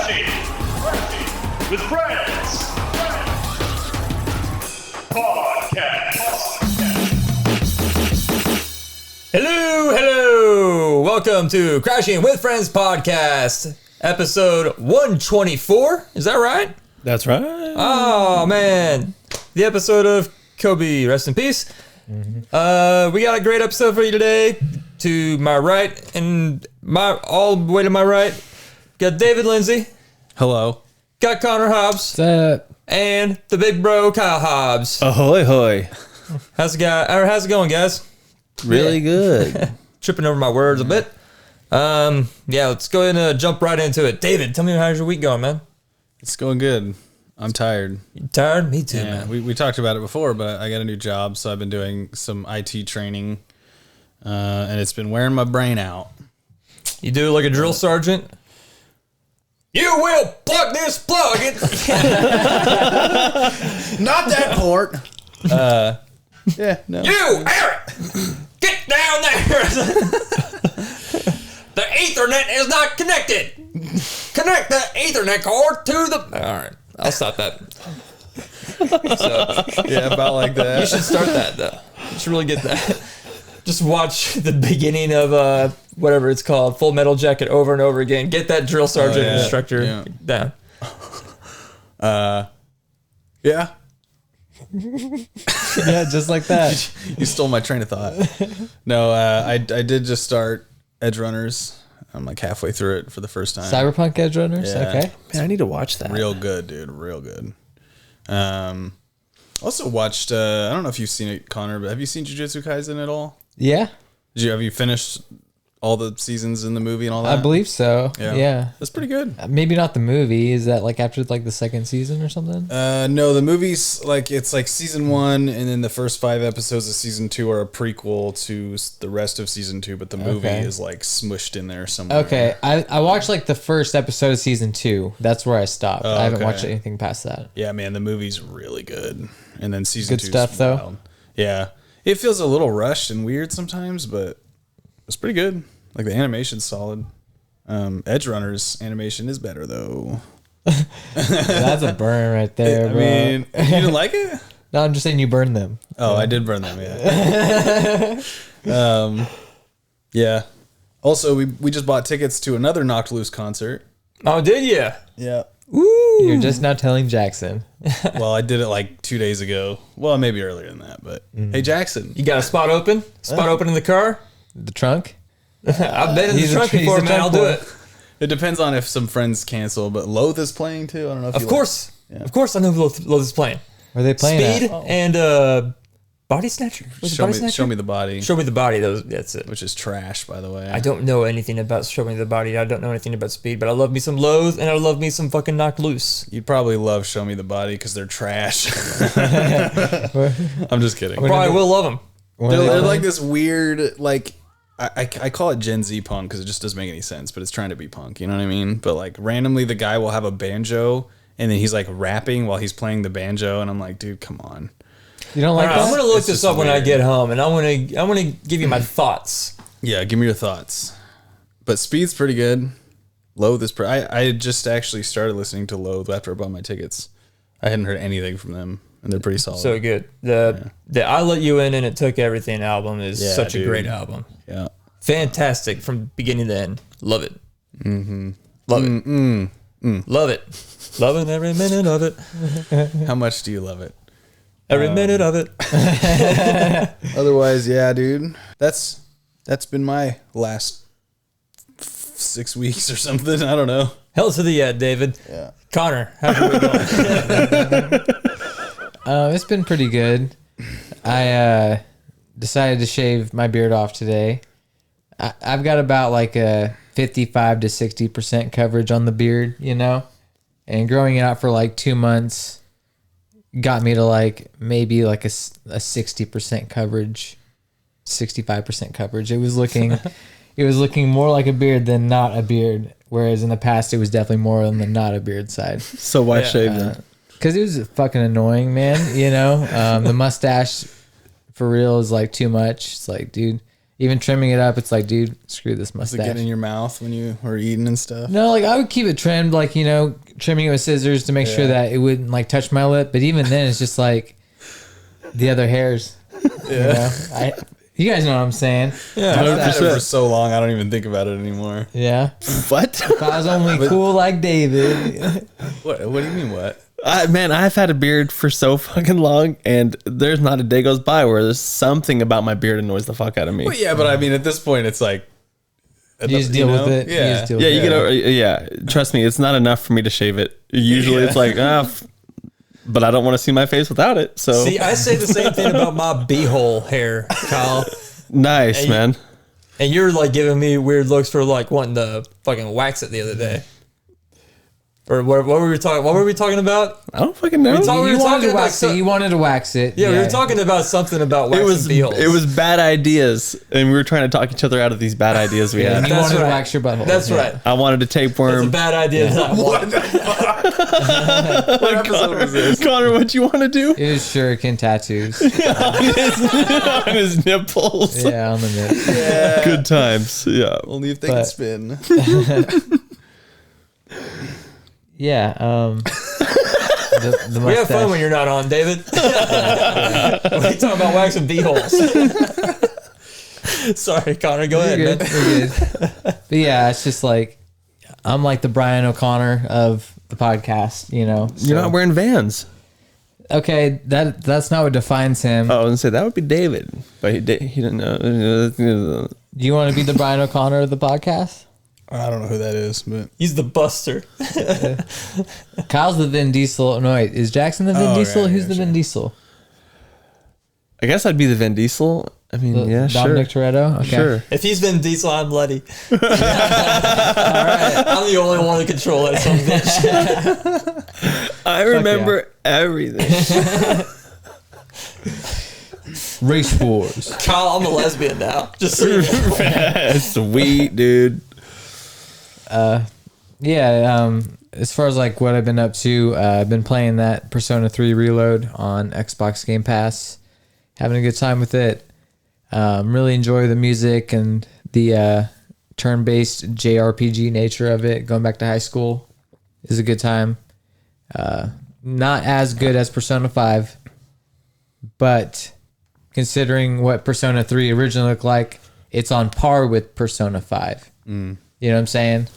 Crashing with Friends Podcast. Hello. Welcome to Crashing with Friends Podcast, episode 124. Is that right? That's right. Oh, man. The episode of Kobe, rest in peace. Mm-hmm. We got a great episode for you today. To my right and all the way to my right, got David Lindsay. Hello. Got Connor Hobbs. What's up? And the big bro, Kyle Hobbs. Ahoy, hoy. How's it going, guys? Really good. Tripping over my words a bit. Yeah, let's go ahead and jump right into it. David, tell me how's your week going, man? It's going good. I'm tired. You tired? Me too, Yeah, man. we talked about it before, but I got a new job, so I've been doing some IT training, and it's been wearing my brain out. You do like a drill sergeant? You will plug this plug in. Not that port. Yeah, no. You, Eric, get down there. The Ethernet is not connected. Connect the Ethernet cord to the... All right, I'll stop that. So, Yeah, about like that. you should start that, though. You should really get that. Just watch the beginning of whatever it's called, Full Metal Jacket, over and over again. Get that drill sergeant instructor down. Yeah. Yeah, just like that. You stole my train of thought. No, I did just start Edge Runners. I'm like halfway through it for the first time. Cyberpunk Edge Runners? Yeah. Okay. Man, I need to watch that. Real good, dude. Real good. Also watched. I don't know if you've seen it, Connor, but have you seen Jujutsu Kaisen at all? Yeah, Have you finished all the seasons in the movie and all that? I believe so. Yeah. That's pretty good. Maybe not the movie. Is that like after like the second season or something? No, the movie's like it's like season 1, and then the first 5 episodes of season 2 are a prequel to the rest of season 2, but the movie Okay. is like smushed in there somewhere. Okay. I watched like the first episode of season 2. That's where I stopped. I haven't okay. watched anything past that. Yeah, man, the movie's really good, and then season Good 2 stuff, though. Yeah, it feels a little rushed and weird sometimes, but it's pretty good. Like the animation's solid. Edge Runners animation is better though. That's a burn right there, I bro. mean, you didn't like it? No, I'm just saying you burned them. Oh, I did burn them. Yeah. Yeah. Also, we just bought tickets to another Knocked Loose concert. Oh, did you? Yeah. You're just now telling Jackson. Well, I did it like 2 days ago. Well, maybe earlier than that, but hey, Jackson. You got a spot open? Spot open in the car? The trunk? I've been in the He's a- trunk he's before, a man. trunk I'll do boy. it. It depends on if some friends cancel, but Loath is playing too. I don't know if Of course. Of course I know who Loath is playing. Where are they playing Speed at? and Body Snatcher. Was it Show Body me, Snatcher? show me the body, Show me the body. That's it. which is trash, by the way. I don't know anything about Show Me the Body. I don't know anything about Speed, but I love me some Loath and I love me some fucking Knocked Loose. You'd probably love Show Me the Body because they're trash. I'm just kidding. Probably will love them. They're like this weird, like, I call it Gen Z punk because it just doesn't make any sense, but it's trying to be punk, you know what I mean? But like randomly the guy will have a banjo and then he's like rapping while he's playing the banjo, and I'm like, dude, come on. You don't like All right, I'm that? gonna look It's this just up when I weird. get home, and I want to give you my thoughts. Yeah, give me your thoughts. But Speed's pretty good. Loath is pretty. I just actually started listening to Loath after I bought my tickets. I hadn't heard anything from them, and they're pretty solid. So good. The I Let You In and It Took Everything album is Yeah, such a dude. great album. Yeah. Fantastic from beginning to end. Love it. Mm-hmm. Love it. Love it. Loving every minute of it. How much do you love it? Every minute of it. Otherwise, yeah, dude. That's been my last 6 weeks or something. I don't know. Hell to the yeah, David. Yeah. Connor, how's your week going? It's been pretty good. I decided to shave my beard off today. I've got about like a 55 to 60% coverage on the beard, you know? And growing it out for like 2 months got me to like maybe like a 60% coverage, 65% coverage. It was looking more like a beard than not a beard. Whereas in the past, it was definitely more on the not a beard side. So why shave then? Because it was fucking annoying, man. You know, the mustache for real is like too much. It's like, dude, even trimming it up, it's like, dude, screw this Does it mustache. get in your mouth when you were eating and stuff? No, like I would keep it trimmed, like, you know, trimming it with scissors to make sure that it wouldn't like touch my lip. But even then, it's just like the other hairs. Yeah, you guys know what I'm saying. Yeah, I've had it for so long, I don't even think about it anymore. Yeah, What? if I was only cool like David. What do you mean, what? Man, I've had a beard for so fucking long, and there's not a day goes by where there's something about my beard annoys the fuck out of me. Well, yeah, but I mean, at this point, it's like... You just deal with it. Yeah. You just deal with Yeah, it. you gotta. Trust me, it's not enough for me to shave it. Usually, it's like, but I don't want to see my face without it. So See, I say the same thing about my beehole hair, Kyle. nice, Hey, man. And you're like giving me weird looks for like wanting to fucking wax it the other day. Or what were we talking? What were we talking about? I don't fucking know. We talk- You wanted talking to about wax it. You wanted to wax it. Yeah, we were talking about something about waxing beeholes. It was bad ideas, and we were trying to talk each other out of these bad ideas we had. You That's wanted to right. wax your butthole. That's Yeah. right. I wanted to It's a tapeworm. bad idea. What episode was this? Connor, what you want to do? It was shuriken tattoos. On his nipples. Yeah, on the nip. Good times. Yeah. Only if they But- can spin. Yeah. The We have fun mustache. when you're not on, David. We talking about waxing beeholes. Sorry, Connor. Go ahead, You're man. good. You're good. But yeah, it's just like I'm like the Brian O'Connor of the podcast. You know, You're not wearing Vans. okay. That's not what defines him. Oh, I was gonna say that would be David, but he didn't know. Do you want to be the Brian O'Connor of the podcast? I don't know who that is, but... He's the Buster. Kyle's the Vin Diesel. No, wait, is Jackson the Vin Oh, Diesel? yeah, Who's yeah, the Vin Diesel? I guess I'd be the Vin Diesel. I mean, The yeah, Dominic sure. Toretto. Okay. Sure. If he's Vin Diesel, I'm Letty. All right. I'm the only one to control that son of a bitch. I remember everything. Race Wars. Kyle, I'm a lesbian now. Just so you know. Sweet, dude. Yeah. As far as like what I've been up to, I've been playing that Persona 3 Reload on Xbox Game Pass. Having a good time with it. Really enjoy the music and the turn-based JRPG nature of it. Going back to high school is a good time. Not as good as Persona 5, but considering what Persona 3 originally looked like, it's on par with Persona 5. You know what I'm saying?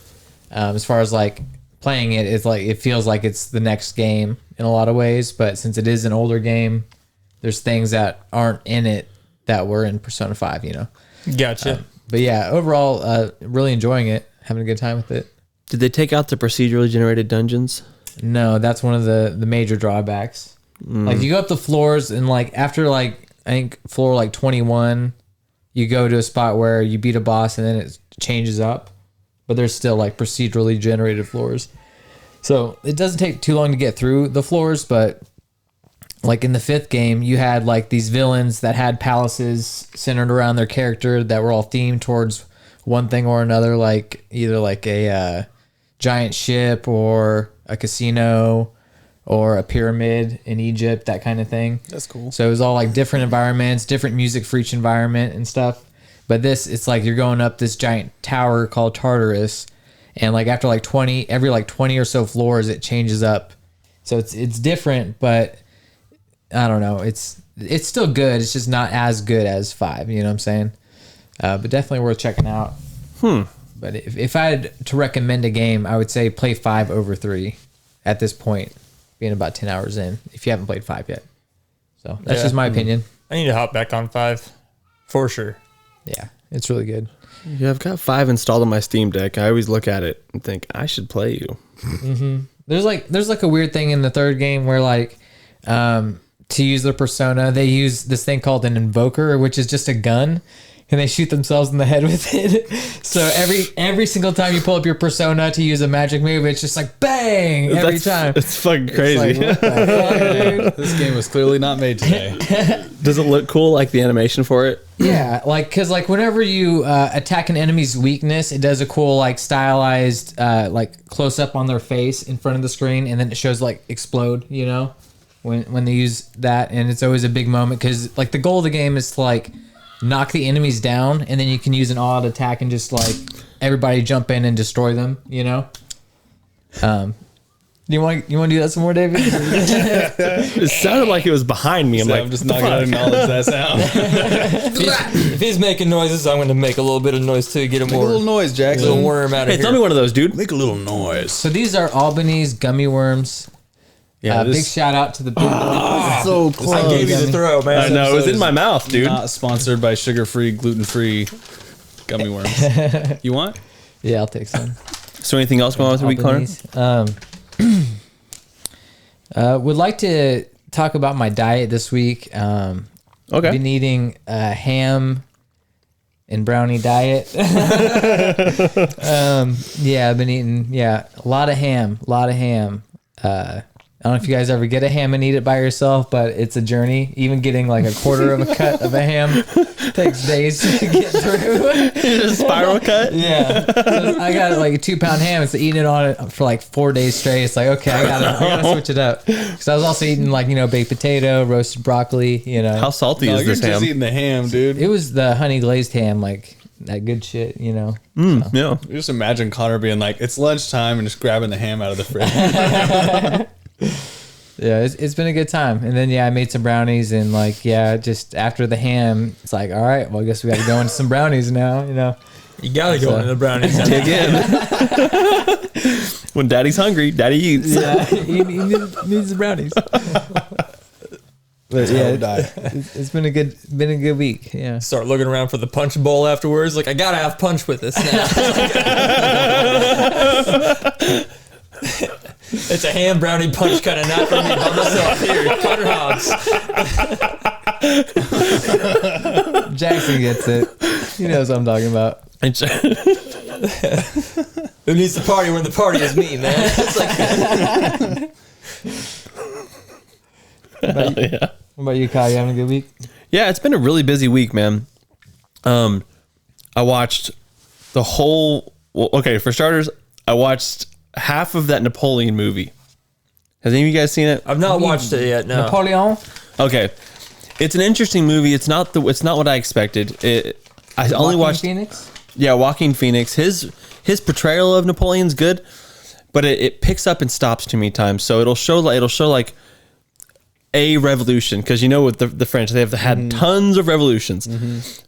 As far as like playing it, it's like it feels like it's the next game in a lot of ways, but since it is an older game, there's things that aren't in it that were in Persona 5, you know. Gotcha. But yeah, overall, really enjoying it, having a good time with it. Did they take out the procedurally generated dungeons? No, that's one of the major drawbacks. Like you go up the floors and like after like I think floor like 21, you go to a spot where you beat a boss and then it changes up, but there's still like procedurally generated floors. So it doesn't take too long to get through the floors, but like in the 5th game, you had like these villains that had palaces centered around their character that were all themed towards one thing or another, like either like a giant ship or a casino or a pyramid in Egypt, that kind of thing. That's cool. So it was all like different environments, different music for each environment and stuff. But this, it's like you're going up this giant tower called Tartarus, and like after like 20, every like 20 or so floors, it changes up. So it's different, but I don't know. It's still good. It's just not as good as 5. You know what I'm saying? But definitely worth checking out. But if I had to recommend a game, I would say play 5 over 3 at this point, being about 10 hours in, if you haven't played 5 yet. So that's Yeah. just my opinion. I need to hop back on 5. For sure. Yeah, it's really good. Yeah, I've got 5 installed on my Steam Deck. I always look at it and think I should play you. There's like a weird thing in the 3rd game where like to use their persona, they use this thing called an invoker, which is just a gun, and they shoot themselves in the head with it. So every single time you pull up your persona to use a magic move, it's just like bang every time. It's fucking It's crazy. like, what the fuck, dude? This game was clearly not made today. Does it look cool, like the animation for it? Yeah, like because like whenever you attack an enemy's weakness, it does a cool like stylized like close up on their face in front of the screen, and then it shows like explode. You know, when they use that, and it's always a big moment because like the goal of the game is to like knock the enemies down, and then you can use an all-out attack and just like everybody jump in and destroy them. You know. You want to do that some more, David? It sounded like it was behind me. I'm like, I'm just not gonna acknowledge that sound. If he's making noises, I'm going to make a little bit of noise too. Get a Make a little noise, Jackson. little worm out of hey, here. tell me one of those, dude. Make a little noise. So these are Albany's gummy worms. Yeah, Big shout out to the big. so close. I gave you the throw, man. I know it was episode in my is mouth, dude. Not sponsored by sugar-free, gluten-free gummy worms. You want? Yeah, I'll take some. So anything else going on with the week, Connor? Albany's. Would like to talk about my diet this week. Okay. Been eating a ham and brownie diet. Yeah, I've been eating a lot of ham. I don't know if you guys ever get a ham and eat it by yourself, but it's a journey. Even getting like a quarter of a cut of a ham takes days to get through. A spiral cut. Yeah, so I got like a 2-pound ham. It's eating it on it for like 4 days straight. It's like, okay, I gotta switch it up. Because I was also eating like, baked potato, roasted broccoli. How salty No, is you're this just ham? eating the ham, dude. It was the honey glazed ham, like that good shit. Yeah. Just imagine Connor being like, it's lunchtime and just grabbing the ham out of the fridge. Yeah, it's been a good time. And then I made some brownies and just after the ham, it's like, all right, well I guess we got to go into some brownies now. You got to go into the brownies. Dig in. When daddy's hungry, daddy eats. Yeah, he needs the brownies. But it's been a good week. Yeah. Start looking around for the punch bowl afterwards. Like, I got to have punch with this now. It's a ham brownie punch kind of not for me by myself. Here, Connor Hobbs. Jackson gets it. He knows what I'm talking about. Who needs the party when the party is me, man? It's like, What about you, Kyle? You having a good week? Yeah, it's been a really busy week, man. I watched the whole. Well, okay, for starters, I watched half of that Napoleon movie. Has any of you guys seen it? I've not watched it yet. No. Napoleon? Okay, it's an interesting movie. It's not what I expected. I only watched. Phoenix? Yeah, Joaquin Phoenix. His portrayal of Napoleon's good, but it picks up and stops too many times. So it'll show like a revolution, because with the French, they have had tons of revolutions.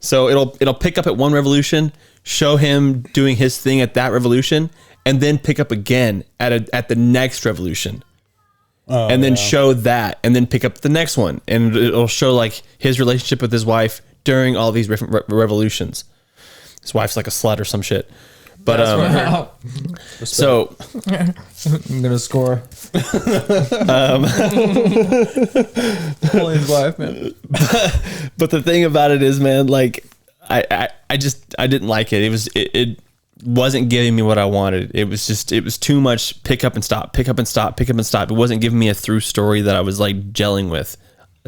So it'll pick up at one revolution, show him doing his thing at that revolution, and then pick up again at the next revolution. And then show that, and then pick up the next one, and it'll show like his relationship with his wife during all these different revolutions. His wife's like a slut or some shit. But so I'm gonna score. Napoleon's wife, man. but the thing about it is, man, like I didn't like it. It wasn't giving me what I wanted. It was too much pick up and stop. It wasn't giving me a through story that I was like gelling with.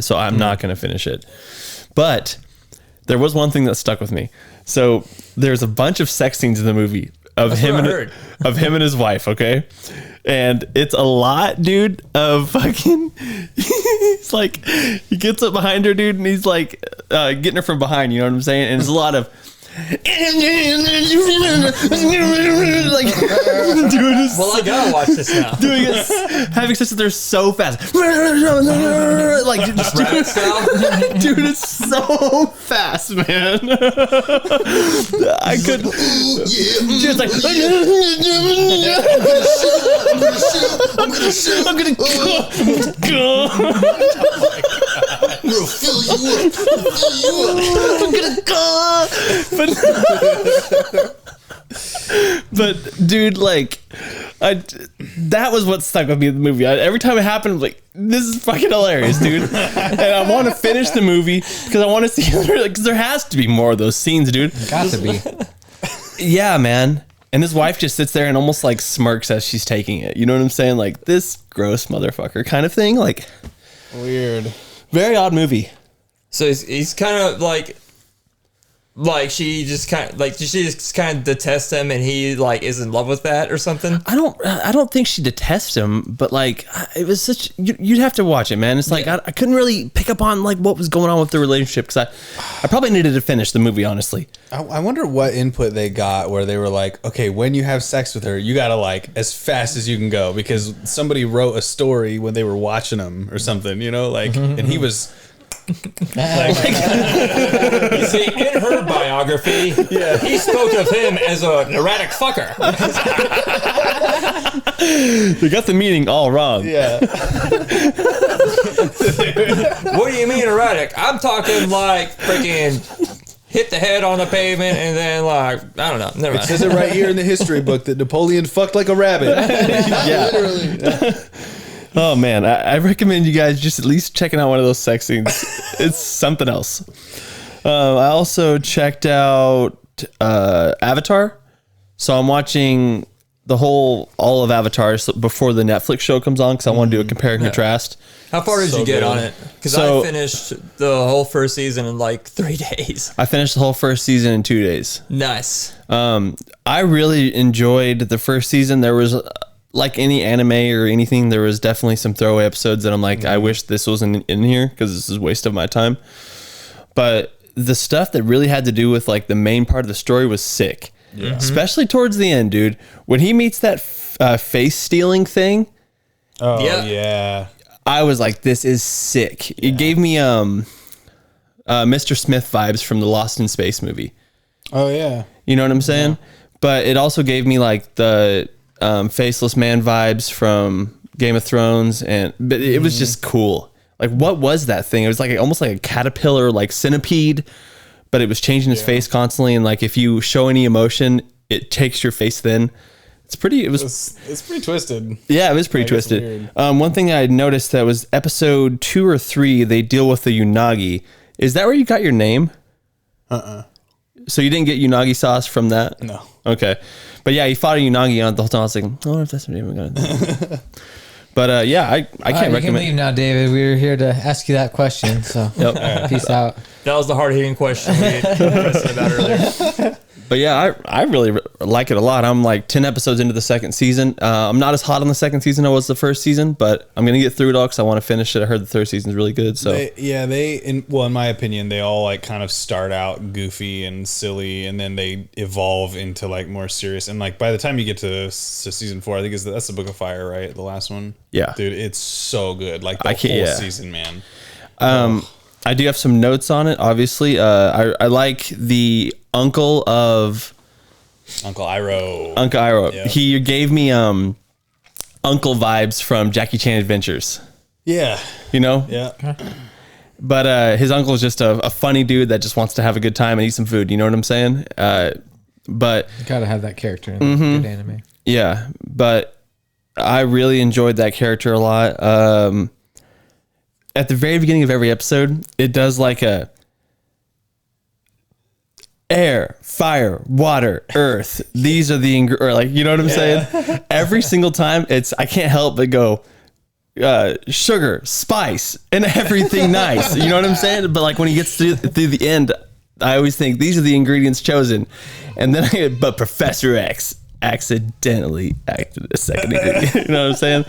So I'm not going to finish it. But there was one thing that stuck with me. So there's a bunch of sex scenes in the movie of him and his wife, okay? And it's a lot, dude, of fucking he's like, he gets up behind her, dude, and he's like getting her from behind, you know what I'm saying? And it's a lot of like, doing this, well, I gotta watch this now. doing it, having sex with her so fast, like just dude, it's so fast, man. I could. She was like, I'm gonna go. I'm gonna fill you up. I'm gonna go. But dude, like, that was what stuck with me in the movie. Every time it happened, I'm like, this is fucking hilarious, dude. And I want to finish the movie because I want to see, because there has to be more of those scenes, dude. Got to be. Yeah, man. And his wife just sits there and almost like smirks as she's taking it. You know what I'm saying? Like, this gross motherfucker kind of thing. Like, Weird. very odd movie. So he's kind of like, Like she just kind of detests him, and he like is in love with that or something. I don't think she detests him, but like it was such. You'd have to watch it, man. It's like I couldn't really pick up on like what was going on with the relationship because I probably needed to finish the movie, honestly. I wonder what input they got where they were like, okay, when you have sex with her, you gotta like as fast as you can go because somebody wrote a story when they were watching him or something, you know, like, and he was. You see, in her biography, he spoke of him as an erratic fucker. They got the meaning all wrong. Yeah. What do you mean erratic? I'm talking like freaking hit the head on the pavement and then like, I don't know. Never mind. It says it right here in the history book that Napoleon fucked like a rabbit. Yeah. Literally. Oh man, I recommend you guys just at least checking out one of those sex scenes. It's something else. I also checked out Avatar, so I'm watching all of Avatar before the Netflix show comes on because I want to do a compare and contrast. How far did So you get good. on it? Because So- I finished the whole first season in like 3 days. I finished the whole first season in 2 days. Nice. I really enjoyed the first season. There was like any anime or anything, there was definitely some throwaway episodes that I'm like, I wish this wasn't in here because this is a waste of my time. But the stuff that really had to do with like the main part of the story was sick. Yeah. Especially towards the end, dude. When he meets that face stealing thing, Oh, Yeah. yeah. I was like, this is sick. It gave me Mr. Smith vibes from the Lost in Space movie. Oh, yeah. You know what I'm saying? Yeah. But it also gave me like the faceless man vibes from Game of Thrones, but it was just cool. Like, what was that thing? It was like almost like a caterpillar, like centipede, but it was changing his face constantly. And like, if you show any emotion, it takes your face thin. It's pretty twisted. Yeah, it was pretty twisted. One thing I noticed that was episode 2 or 3, they deal with the unagi. Is that where you got your name? So you didn't get unagi sauce from that? No. Okay. But yeah, he fought a unagi on it the whole time. I was like, I wonder if that's what I'm going to do. But yeah, I can't You can recommend. leave now, David. We were here to ask you that question. So peace out. That was the hard-hitting question we discussed about earlier. But yeah, I really like it a lot. I'm like 10 episodes into the second season. I'm not as hot on the second season as I was the first season, but I'm going to get through it all because I want to finish it. I heard the third season is really good. So in my opinion, they all like kind of start out goofy and silly, and then they evolve into like more serious. And like by the time you get to season 4, I think that's the Book of Fire, right? The last one. Yeah, dude, it's so good. Like the whole season, man. I do have some notes on it. Obviously, I like the uncle of Uncle Iroh. Uncle Iroh. Yep. He gave me uncle vibes from Jackie Chan Adventures. Yeah. You know? Yeah. But his uncle is just a funny dude that just wants to have a good time and eat some food. You know what I'm saying? But You gotta have that character in good anime. yeah, but I really enjoyed that character a lot. At the very beginning of every episode, it does like a air, fire, water, earth. These are the or like, you know what I'm saying? Every single time, I can't help but go sugar, spice, and everything nice. You know what I'm saying? But like when he gets through the end, I always think these are the ingredients chosen, and then but Professor X accidentally acted a second ingredient. You know what I'm saying?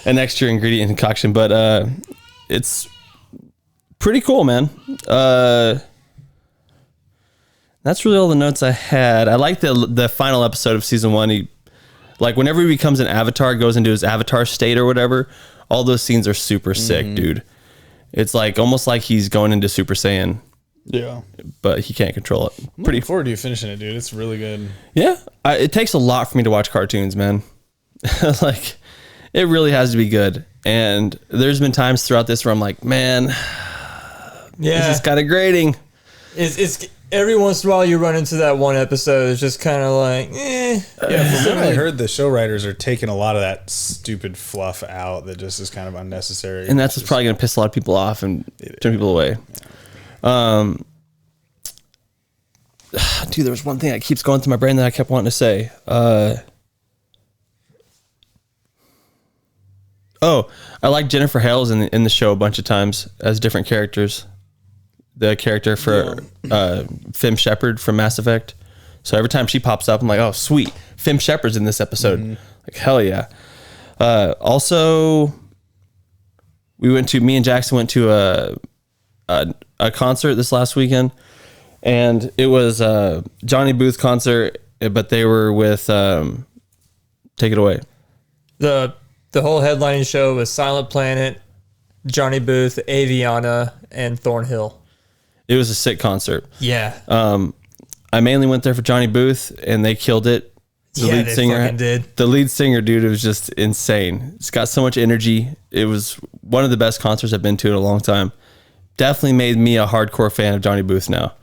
An extra ingredient concoction, but it's pretty cool, man. That's really all the notes I had. I like the final episode of season 1. He, like, whenever he becomes an avatar, goes into his avatar state or whatever, all those scenes are super sick, dude. It's like almost like he's going into Super Saiyan. Yeah. But he can't control it. Pretty forward to you finishing it, dude. It's really good. Yeah. It takes a lot for me to watch cartoons, man. Like, it really has to be good. And there's been times throughout this where I'm like, man, this is kind of grating. It's every once in a while you run into that one episode. It's just kind of like, Yeah, from what I heard, the show writers are taking a lot of that stupid fluff out that just is kind of unnecessary. And that's what's probably going to piss a lot of people off and turn people away. Dude, there was one thing that keeps going through my brain that I kept wanting to say. I like Jennifer Hales in the show a bunch of times as different characters. the character for Fem Shepard from Mass Effect. So every time she pops up, I'm like, oh, sweet. Fem Shepard's in this episode. Like, hell yeah. Also, me and Jackson went to a concert this last weekend, and it was a Johnny Booth concert, but they were with, take it away. The whole headlining show was Silent Planet, Johnny Booth, Aviana, and Thornhill. It was a sick concert. Yeah. I mainly went there for Johnny Booth, and they killed it. They fucking did. The lead singer, dude, it was just insane. It's got so much energy. It was one of the best concerts I've been to in a long time. Definitely made me a hardcore fan of Johnny Booth now.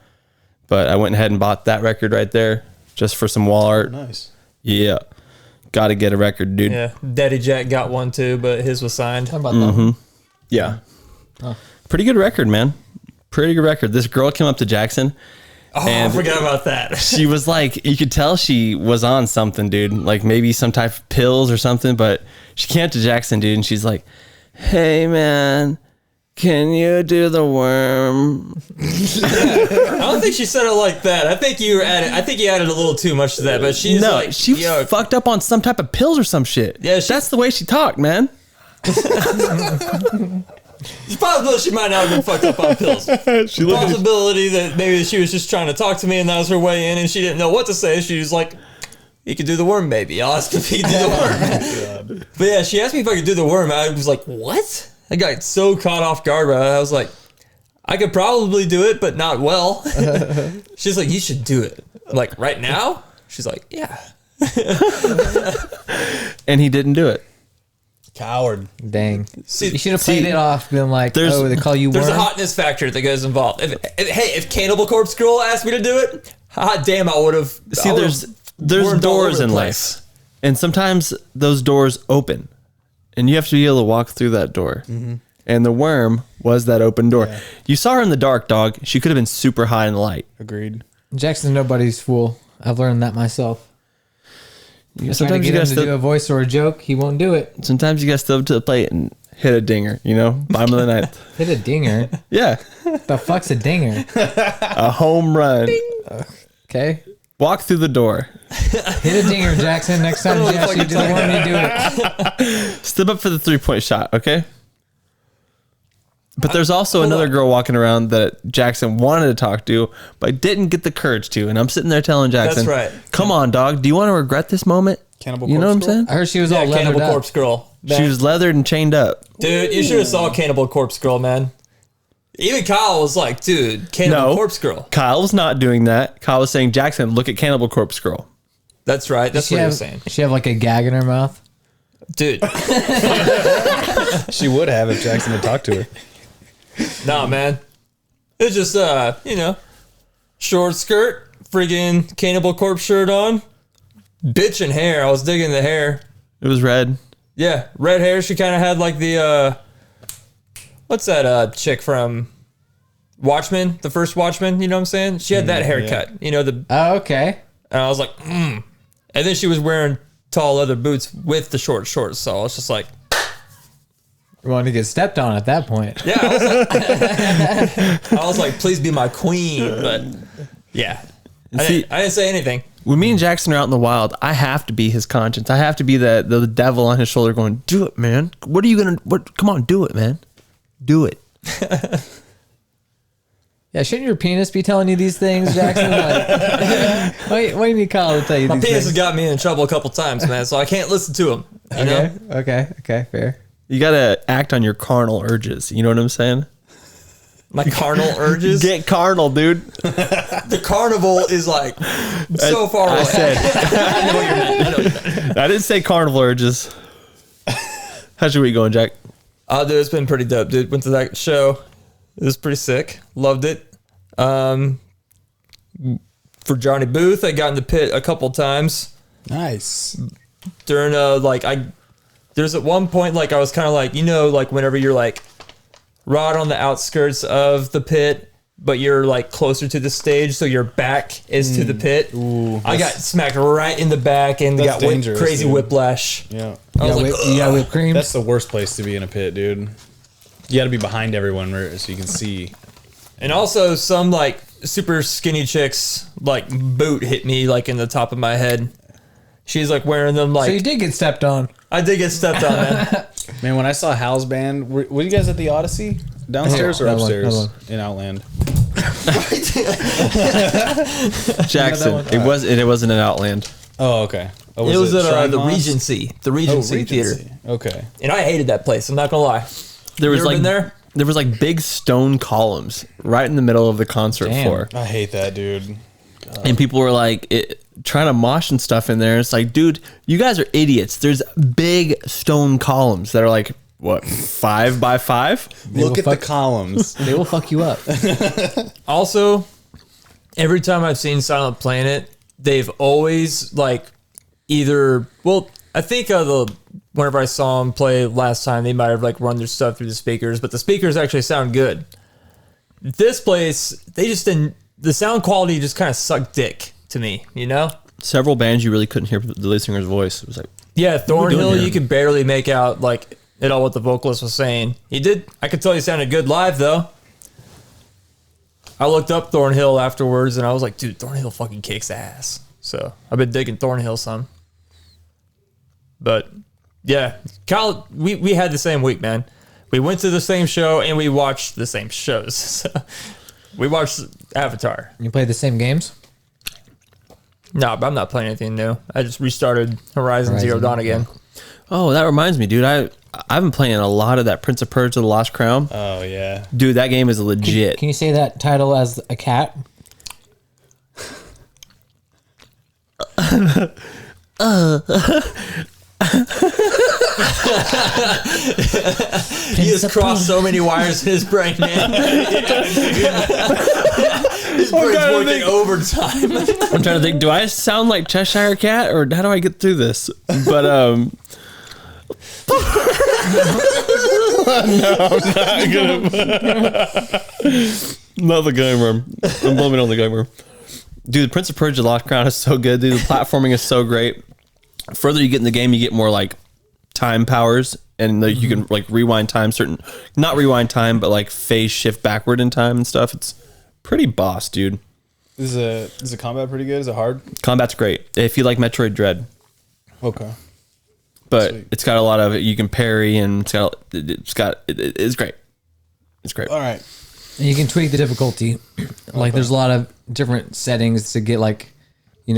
But I went ahead and bought that record right there just for some wall art. Nice. Yeah. Got to get a record, dude. Yeah. Daddy Jack got one too, but his was signed. How about that one? Yeah. Pretty good record, man. Pretty good record. This girl came up to Jackson. Oh, I forgot about that. She was like, you could tell she was on something, dude. Like maybe some type of pills or something. But she came up to Jackson, dude, and she's like, hey, man, can you do the worm? I don't think she said it like that. I think you added a little too much to that. But she's No, like, she was fucked up on some type of pills or some shit. Yeah, that's the way she talked, man. It's possible she might not have been fucked up on pills. Possibility that maybe she was just trying to talk to me and that was her way in and she didn't know what to say. She was like, he could do the worm, baby. I'll ask if he could do the worm. But yeah, she asked me if I could do the worm. I was like, what? I got so caught off guard. But I was like, I could probably do it, but not well. She's like, you should do it. I'm like, right now? She's like, yeah. And he didn't do it. Coward. Dang. See, You should have played it off, being like, oh, they call you There's worm? a hotness factor that goes involved. If Cannibal Corpse Girl asked me to do it, hot damn, I would have. See, there's doors in life, and sometimes those doors open, and you have to be able to walk through that door. And the worm was that open door. Yeah. You saw her in the dark, dog. She could have been super high in the light. Agreed. Jackson's nobody's fool. I've learned that myself. Sometimes you get gotta him to do a voice or a joke, he won't do it. Sometimes you gotta step up to the plate and hit a dinger. You know, bottom of the ninth. Hit a dinger. Yeah. The fuck's a dinger? A home run. Okay. Walk through the door. Hit a dinger, Jackson. Next time she asks you to do the worm, you do it. Step up for the 3-point shot, okay? But there's also another girl walking around that Jackson wanted to talk to, but didn't get the courage to. And I'm sitting there telling Jackson, that's right. Come on, dog. Do you want to regret this moment? Cannibal You know what I'm Corpse saying? I heard she was all leathered Cannibal up. Corpse Girl. She was leathered and chained up. Dude, you should have saw Cannibal Corpse Girl, man. Even Kyle was like, dude, Cannibal Corpse Girl. Kyle was not doing that. Kyle was saying, Jackson, look at Cannibal Corpse Girl. That's right. That's what he was saying. She have like a gag in her mouth? Dude. She would have if Jackson had talked to her. Nah, man. It's just, short skirt, friggin' Cannibal Corpse shirt on, bitchin' hair. I was digging the hair. It was red. Yeah, red hair. She kind of had like the, what's that chick from Watchmen? The first Watchmen, you know what I'm saying? She had that haircut. Yeah. You know, Oh, okay. And I was like, And then she was wearing tall leather boots with the short shorts. So I was just like, You wanted to get stepped on at that point. yeah, I was like, please be my queen. But yeah, I didn't say anything. When me and Jackson are out in the wild, I have to be his conscience. I have to be the devil on his shoulder going, do it, man. What are you going to, come on, do it, man. Do it. Yeah, shouldn't your penis be telling you these things, Jackson? Like, why do you need Kyle to tell you My these penis things? has got me in trouble a couple times, man, so I can't listen to him. You know? Okay, fair. You got to act on your carnal urges. You know what I'm saying? My carnal urges? Get carnal, dude. The carnival is like so far away. I said, I know what you meant. I know what you meant. I didn't say carnival urges. How's your week going, Jack? Dude, it's been pretty dope, dude. Went to that show. It was pretty sick. Loved it. For Johnny Booth, I got in the pit a couple times. Nice. During there's at one point like I was kind of like, you know, like whenever you're like right on the outskirts of the pit, but you're like closer to the stage, so your back is to the pit. Ooh, I got smacked right in the back and got dangerous, crazy dude. whiplash. Yeah. I was like, You got whipped cream? That's the worst place to be in a pit, dude. You got to be behind everyone so you can see. And also some like super skinny chicks like boot hit me like in the top of my head. She's like wearing them like. So you did get stepped on. I did get stepped on, man. Man, when I saw Hal's band, were you guys at the Odyssey? Downstairs or Hold on, upstairs? hold In Outland. Jackson. It wasn't an Outland. Oh, okay. Oh, It was at Shrine the Moss? Regency, Theater, Okay. and I hated that place. I'm not gonna lie. There was ever like been there? There was like big stone columns right in the middle of the concert Damn. floor, I hate that, dude. and people were like trying to mosh and stuff in there. It's like, dude, you guys are idiots. There's big stone columns that are like what 5 by 5. Look at the columns. They will fuck you up. Also, every time I've seen Silent Planet, they've always like either I think whenever I saw them play last time, they might have like run their stuff through the speakers, but the speakers actually sound good. This place, they just didn't. The sound quality just kind of sucked dick to me, you know? Several bands you really couldn't hear the lead singer's voice. It was like, Yeah, Thornhill, here? you could barely make out like at all what the vocalist was saying. I could tell he sounded good live though. I looked up Thornhill afterwards and I was like, dude, Thornhill fucking kicks ass. So I've been digging Thornhill some. But yeah, Kyle, we had the same week, man. We went to the same show and we watched the same shows. So we watched Avatar. You play the same games? No, but I'm not playing anything new. I just restarted Horizon Zero Dawn again. oh, that reminds me, dude. I've been playing a lot of that Prince of Persia: The Lost Crown. Oh, yeah. Dude, that game is legit. Can you say that title as a cat? He has crossed so many wires in his brain, man. His brain's working overtime. I'm trying to think. Do I sound like Cheshire Cat, or how do I get through this? But no, I'm not gonna. Not the game room. I'm blaming it on the game room. Dude, Prince of Persia: Lost Crown is so good, dude. The platforming is so great. Further you get in the game, you get more like time powers, and like, you can like rewind time, not rewind time, but like phase shift backward in time and stuff. It's pretty boss, dude. Is the combat pretty good? Is it hard? Combat's great if you like Metroid Dread, Okay. but Sweet. it's got a lot of you can parry, and it's great. It's great. All right. And you can tweak the difficulty. Like there's a lot of different settings to get like,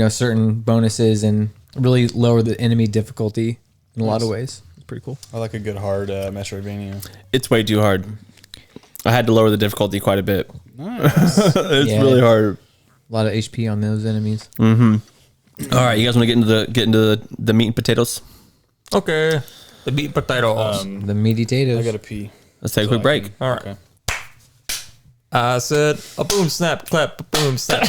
certain bonuses and really lower the enemy difficulty in a lot of ways. It's pretty cool. I like a good hard Metroidvania. It's way too hard. I had to lower the difficulty quite a bit. Nice. It's Yeah. really hard. A lot of HP on those enemies. All right, you guys want to get into the meat and potatoes? Okay. The meat potatoes. The meaty potatoes. I got to pee. Let's take a quick break. All right. Okay. I said a boom, snap, clap, a boom, snap.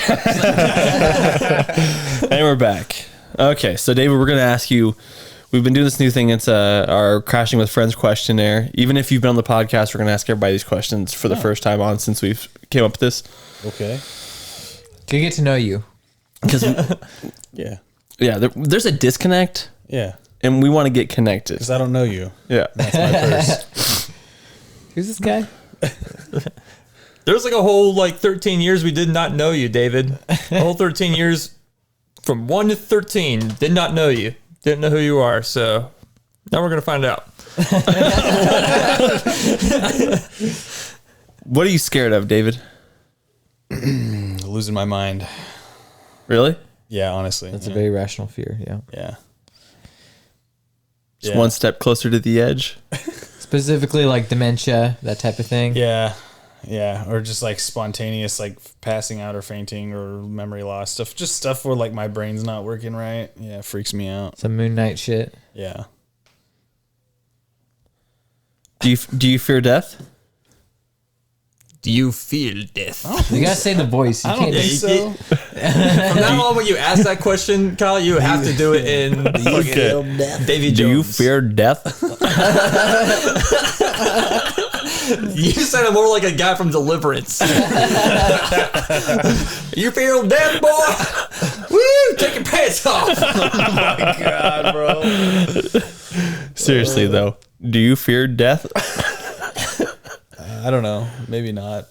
And we're back. Okay, so David, we're going to ask you. We've been doing this new thing. It's our Crashing with Friends questionnaire. Even if you've been on the podcast, we're going to ask everybody these questions for the first time on since we've came up with this. Okay. Can get to know you. Because Yeah. there's a disconnect, Yeah. and we want to get connected. Because I don't know you. Yeah. That's my first. Who's this guy? There's like a whole 13 years we did not know you, David. A whole 13 years from 1 to 13 did not know you. Didn't know who you are. So now we're going to find out. What are you scared of, David? Losing my mind. Really? Yeah, honestly. That's a very rational fear. Yeah. Yeah. Just one step closer to the edge. Specifically like dementia, that type of thing. Yeah. Yeah. Or just like spontaneous, like passing out or fainting or memory loss stuff. Just stuff where like my brain's not working right. Yeah. It freaks me out. Some Moon Knight shit. Yeah. Do you fear death? Do you feel death? You gotta say the voice. You can't think just, so. From now on, when you ask that question, Kyle, you have to do it in Davie Jones. Do you fear death? You sounded more like a guy from Deliverance. You feel death, boy? Woo! Take your pants off. God, bro. Seriously though, do you fear death? I don't know. Maybe not.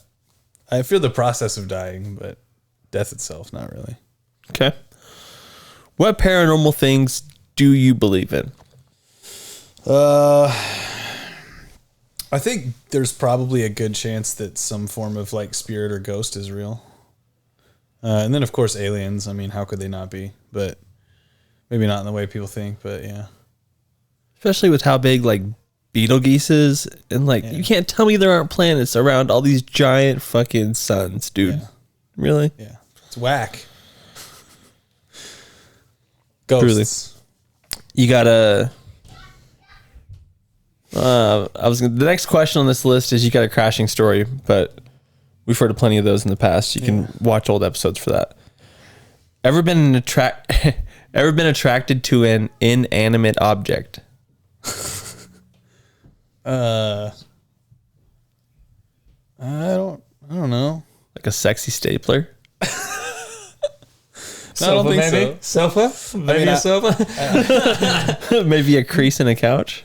I fear the process of dying, but death itself, not really. Okay. What paranormal things do you believe in? I think there's probably a good chance that some form of like spirit or ghost is real. And then of course aliens. I mean, how could they not be? But maybe not in the way people think, but yeah. Especially with how big like Betelgeuse is, and like you can't tell me there aren't planets around all these giant fucking suns, dude. Yeah. Really? Yeah. It's whack. Ghosts. You gotta. The next question on this list is you got a crashing story, but we've heard of plenty of those in the past. You can watch old episodes for that. Ever been attracted to an inanimate object? I don't know. Like a sexy stapler? No, I don't think maybe? so. Sofa? Maybe a sofa? Maybe a crease in a couch?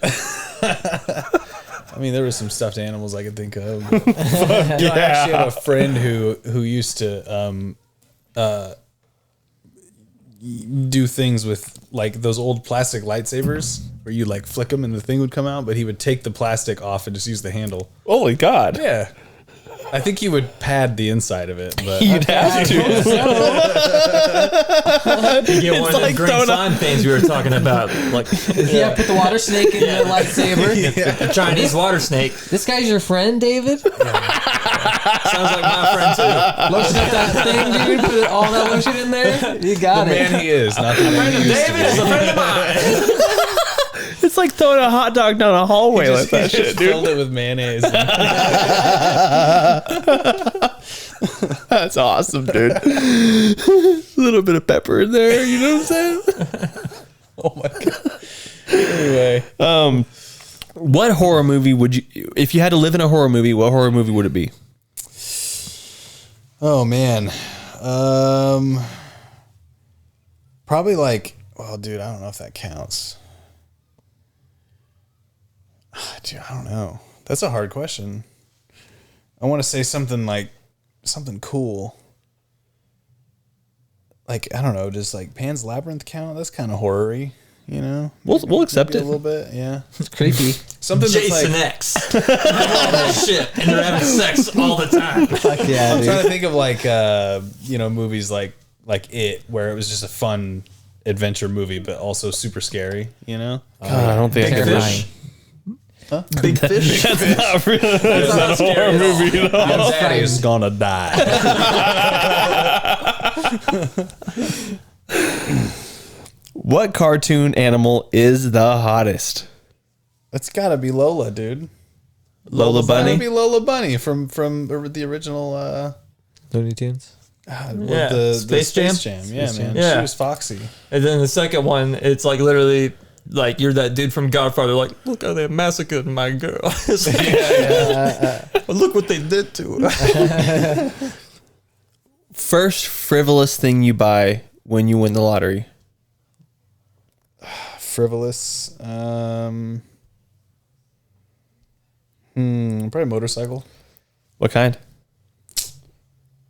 I mean, there were some stuffed animals I could think of. But, I actually have a friend who used to do things with like those old plastic lightsabers where you like flick them and the thing would come out, but he would take the plastic off and just use the handle. Holy God. Yeah. I think he would pad the inside of it, but You'd have to. You get one of like the green slime things we were talking about. Like Yeah, put the water snake in the lightsaber. the Chinese water snake. This guy's your friend, David? Sounds like my friend too. Lotion up that thing, dude. Put all that lotion in there. You got the it. man he is, not the man he used to David is a friend of mine. It's like throwing a hot dog down a hallway like that He shit, just dude. filled it with mayonnaise. That's awesome, dude. A little bit of pepper in there, you know what I'm saying? Oh my God. Anyway. What horror movie would you, if you had to live in a horror movie, what horror movie would it be? Oh man. Probably like, well, dude, I don't know if that counts. Dude, I don't know. That's a hard question. I want to say something like something cool. Like, I don't know, does like Pan's Labyrinth count? That's kind of horror-y, you know? We'll accept Maybe it. a little bit, yeah. It's creepy. Something Jason that's like, X. All that shit, and they're having sex all the time. Fuck yeah, I'm dude. trying to think of like you know, movies like It, where it was just a fun adventure movie, but also super scary, you know? God, I don't think I could. Terrifying. Big fish. That's not really. That's not a horror movie, you know? Your daddy's gonna die. What cartoon animal is the hottest? That's gotta be Lola, dude. Lola It's gotta Bunny? be Lola Bunny from the original Looney Tunes. Yeah, the Space Jam? Yeah, man. Yeah. She was foxy. And then the second one, it's like literally like you're that dude from Godfather. Like, look how they massacred my girl. It's like, look what they did to her. First frivolous thing you buy when you win the lottery? Frivolous. Probably motorcycle. What kind?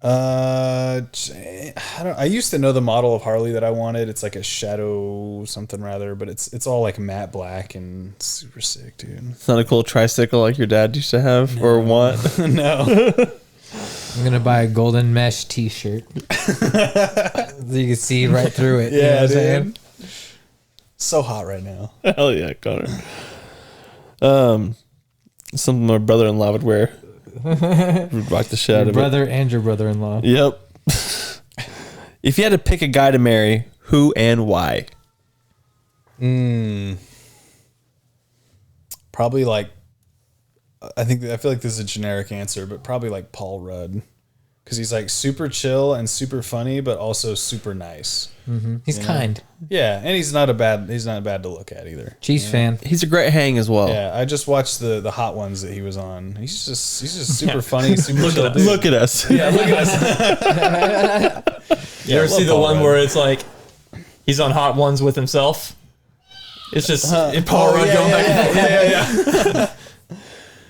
I used to know the model of Harley that I wanted. It's like a Shadow something rather, but it's all like matte black and super sick, dude. It's not a cool tricycle like your dad used to have or want. No. I'm gonna buy a golden mesh T-shirt. So you can see right through it. You know Yeah, what I'm dude. saying? So hot right now. Hell yeah, Connor. Something my brother-in-law would wear. Would rock the shit out Your of brother and your brother-in-law. it. Yep. If you had to pick a guy to marry, who and why? Probably like, I feel like this is a generic answer, but probably like Paul Rudd. Because he's like super chill and super funny, but also super nice. He's kind. Yeah, and he's not bad to look at either. Chiefs fan. He's a great hang as well. Yeah, I just watched the Hot Ones that he was on. He's just super funny, super chill dude. Look at us. Yeah, look at us. You ever see the Paul one Rudd. where it's like he's on Hot Ones with himself? It's just Paul Rudd yeah, going back and forth.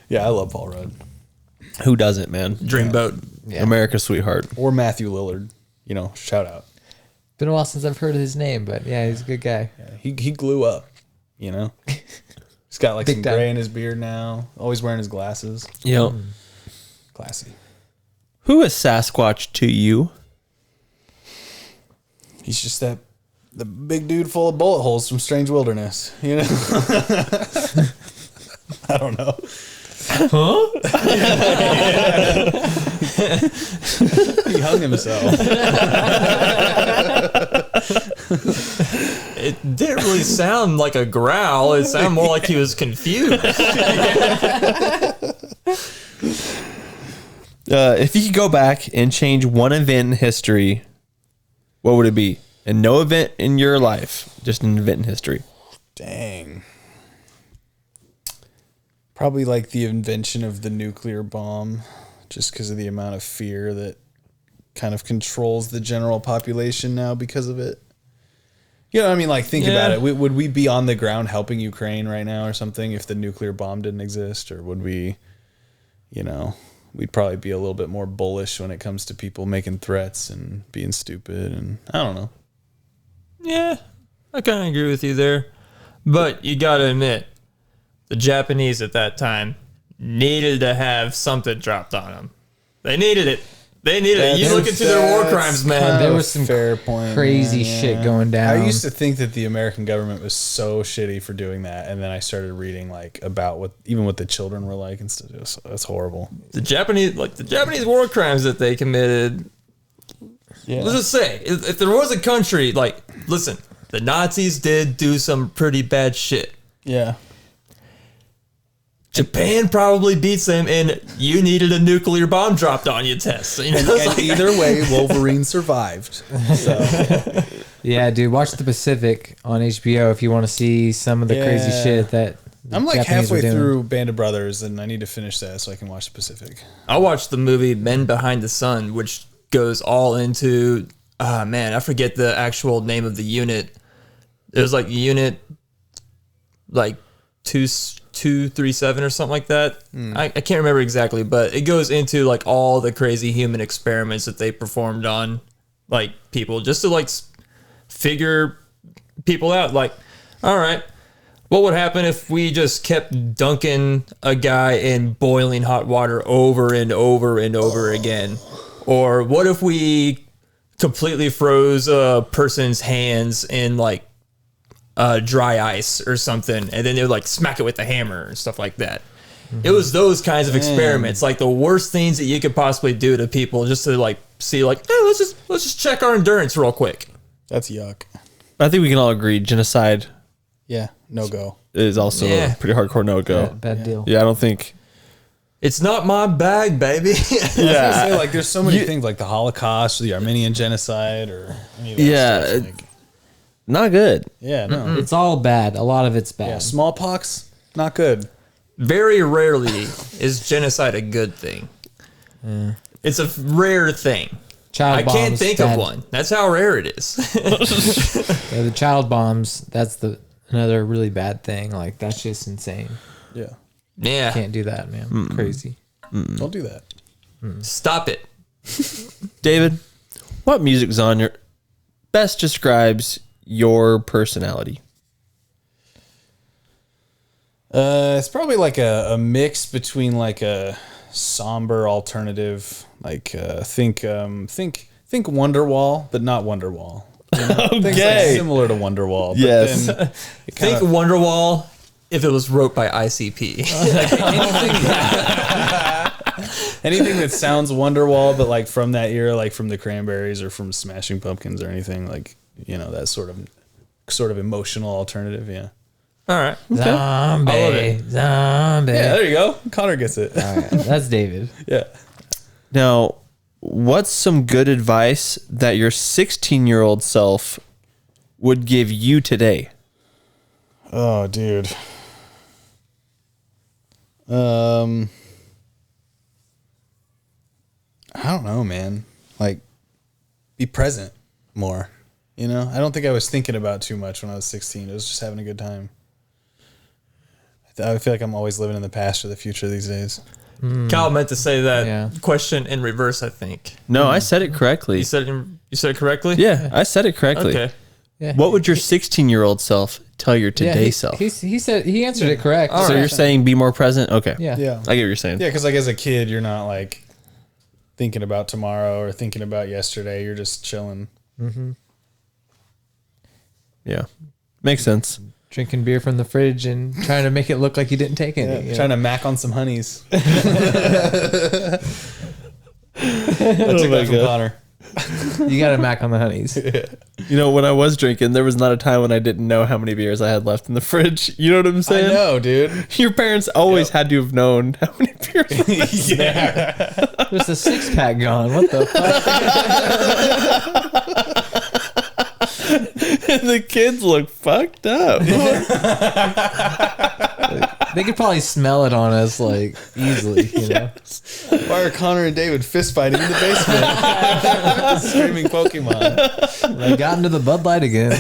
Yeah, I love Paul Rudd. Who doesn't, man? Dreamboat. America's sweetheart. Or Matthew Lillard, shout out. Been a while since I've heard his name, but yeah, he's a good guy. He glue up, He's got like Big some time. gray in his beard now. Always wearing his glasses. Yep. Classy. Who is Sasquatch to you? He's just the big dude full of bullet holes from Strange Wilderness, I don't know. He hung himself. It didn't really sound like a growl. It sounded more like he was confused. If you could go back and change one event in history, what would it be? And no event in your life, just an event in history. Dang. Probably like the invention of the nuclear bomb, just because of the amount of fear that kind of controls the general population now because of it. You know what I mean? Like, think about it. Would we be on the ground helping Ukraine right now or something if the nuclear bomb didn't exist? Or would we, we'd probably be a little bit more bullish when it comes to people making threats and being stupid. And I don't know. Yeah, I kind of agree with you there. But you got to admit, the Japanese at that time needed to have something dropped on them. They needed it. They needed it. You look into their war crimes, man. There was some fair point, crazy man, shit going down. I used to think that the American government was so shitty for doing that, and then I started reading about what the children were like and stuff. That's horrible. The Japanese war crimes that they committed. Yeah. Let's just say, if there was a country, listen, the Nazis did do some pretty bad shit. Yeah. Japan probably beats them, and you needed a nuclear bomb dropped on you, Tess. And either way, Wolverine survived. So. Yeah, dude, watch The Pacific on HBO if you want to see some of the crazy shit that I'm like Japanese were halfway doing. through Band of Brothers, and I need to finish that so I can watch the Pacific. I watched the movie Men Behind the Sun, which goes all into, I forget the actual name of the unit. It was like unit, 237 or something like that. I can't remember exactly, but it goes into all the crazy human experiments that they performed on people just to figure people out. All right, what would happen if we just kept dunking a guy in boiling hot water over and over and over again? Or what if we completely froze a person's hands in dry ice or something, and then they would smack it with a hammer and stuff like that. It was those kinds of experiments, the worst things that you could possibly do to people, just to see hey, let's just check our endurance real quick. That's yuck. I think we can all agree genocide Yeah, no go. is also a pretty hardcore no-go. Bad deal. Yeah, I don't think... It's not my bag, baby. I was gonna say, there's so many things like the Holocaust, the Armenian genocide, or any of that stuff. Not good. Yeah, no. It's all bad. A lot of it's bad. Yeah, smallpox, not good. Very rarely is genocide a good thing. It's a rare thing. Child I bombs, can't think bad. of one. That's how rare it is. Yeah, the child bombs, that's another really bad thing. That's just insane. Yeah, Yeah. Can't do that, man. Crazy. don't do that. Stop it. David, what music genre best describes your personality? It's probably a mix between a somber alternative, think Wonderwall, but not Wonderwall. Things similar to Wonderwall. But Yes. then it Think kinda- Wonderwall if it was wrote by ICP. anything that sounds Wonderwall, but from that era, from the Cranberries or from Smashing Pumpkins or anything that sort of emotional alternative. Yeah. All right. Zombie. Yeah, there you go. Connor gets it. All right, that's David. Yeah. Now, what's some good advice that your 16-year-old self would give you today? Oh, dude. I don't know, man. Be present more. I don't think I was thinking about too much when I was 16. I was just having a good time. I feel like I'm always living in the past or the future these days. Kyle meant to say that Yeah. question in reverse, I think. No, I said it correctly. You said it correctly? Yeah, I said it correctly. Okay. Yeah. What would your 16-year-old self tell your today self? He said he answered it correct. So you're saying be more present? Okay. Yeah. Yeah. I get what you're saying. Yeah, because like as a kid, you're not like thinking about tomorrow or thinking about yesterday. You're just chilling. Yeah. Makes sense. Drinking beer from the fridge and trying to make it look like you didn't take any. you Trying know? to mac on some honeys. I Oh took that from Connor. You got to mac on the honeys. You know, when I was drinking, there was not a time when I didn't know how many beers I had left in the fridge. You know what I'm I saying? know, dude. Your parents always had to have known how many beers were Yeah. There's a 6-pack gone. What the fuck? and the kids look fucked up. They could probably smell it on us like easily, you know. Why are Connor and David fist fighting in the basement? Screaming Pokemon. They got into the Bud Light again.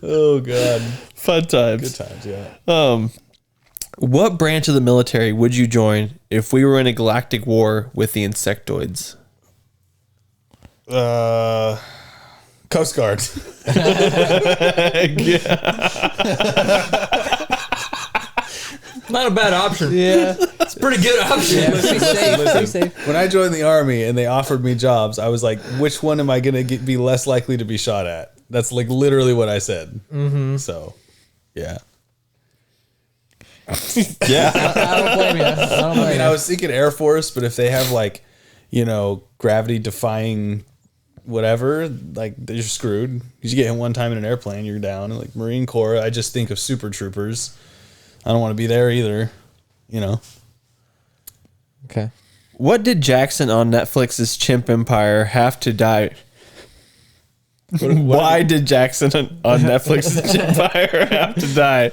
Oh, God. Fun times. Good times, yeah. What branch of the military would you join if we were in a galactic war with the insectoids? Coast Guard. Not a bad option. Yeah. It's a pretty good option. Yeah, be safe. Be safe. When I joined the Army and they offered me jobs, I was like, which one am I going to be less likely to be shot at? That's like literally what I said. So, yeah. Yeah. I don't blame you. I mean, I was thinking Air Force, but if they have like, you know, gravity defying whatever, like you're screwed. You get hit one time in an airplane, you're down. And like Marine Corps, I just think of Super Troopers. I don't want to be there either, you know. Okay. What did Jackson on Netflix's Chimp Empire have to die? Why did Jackson on Netflix's Chimp Empire have to die?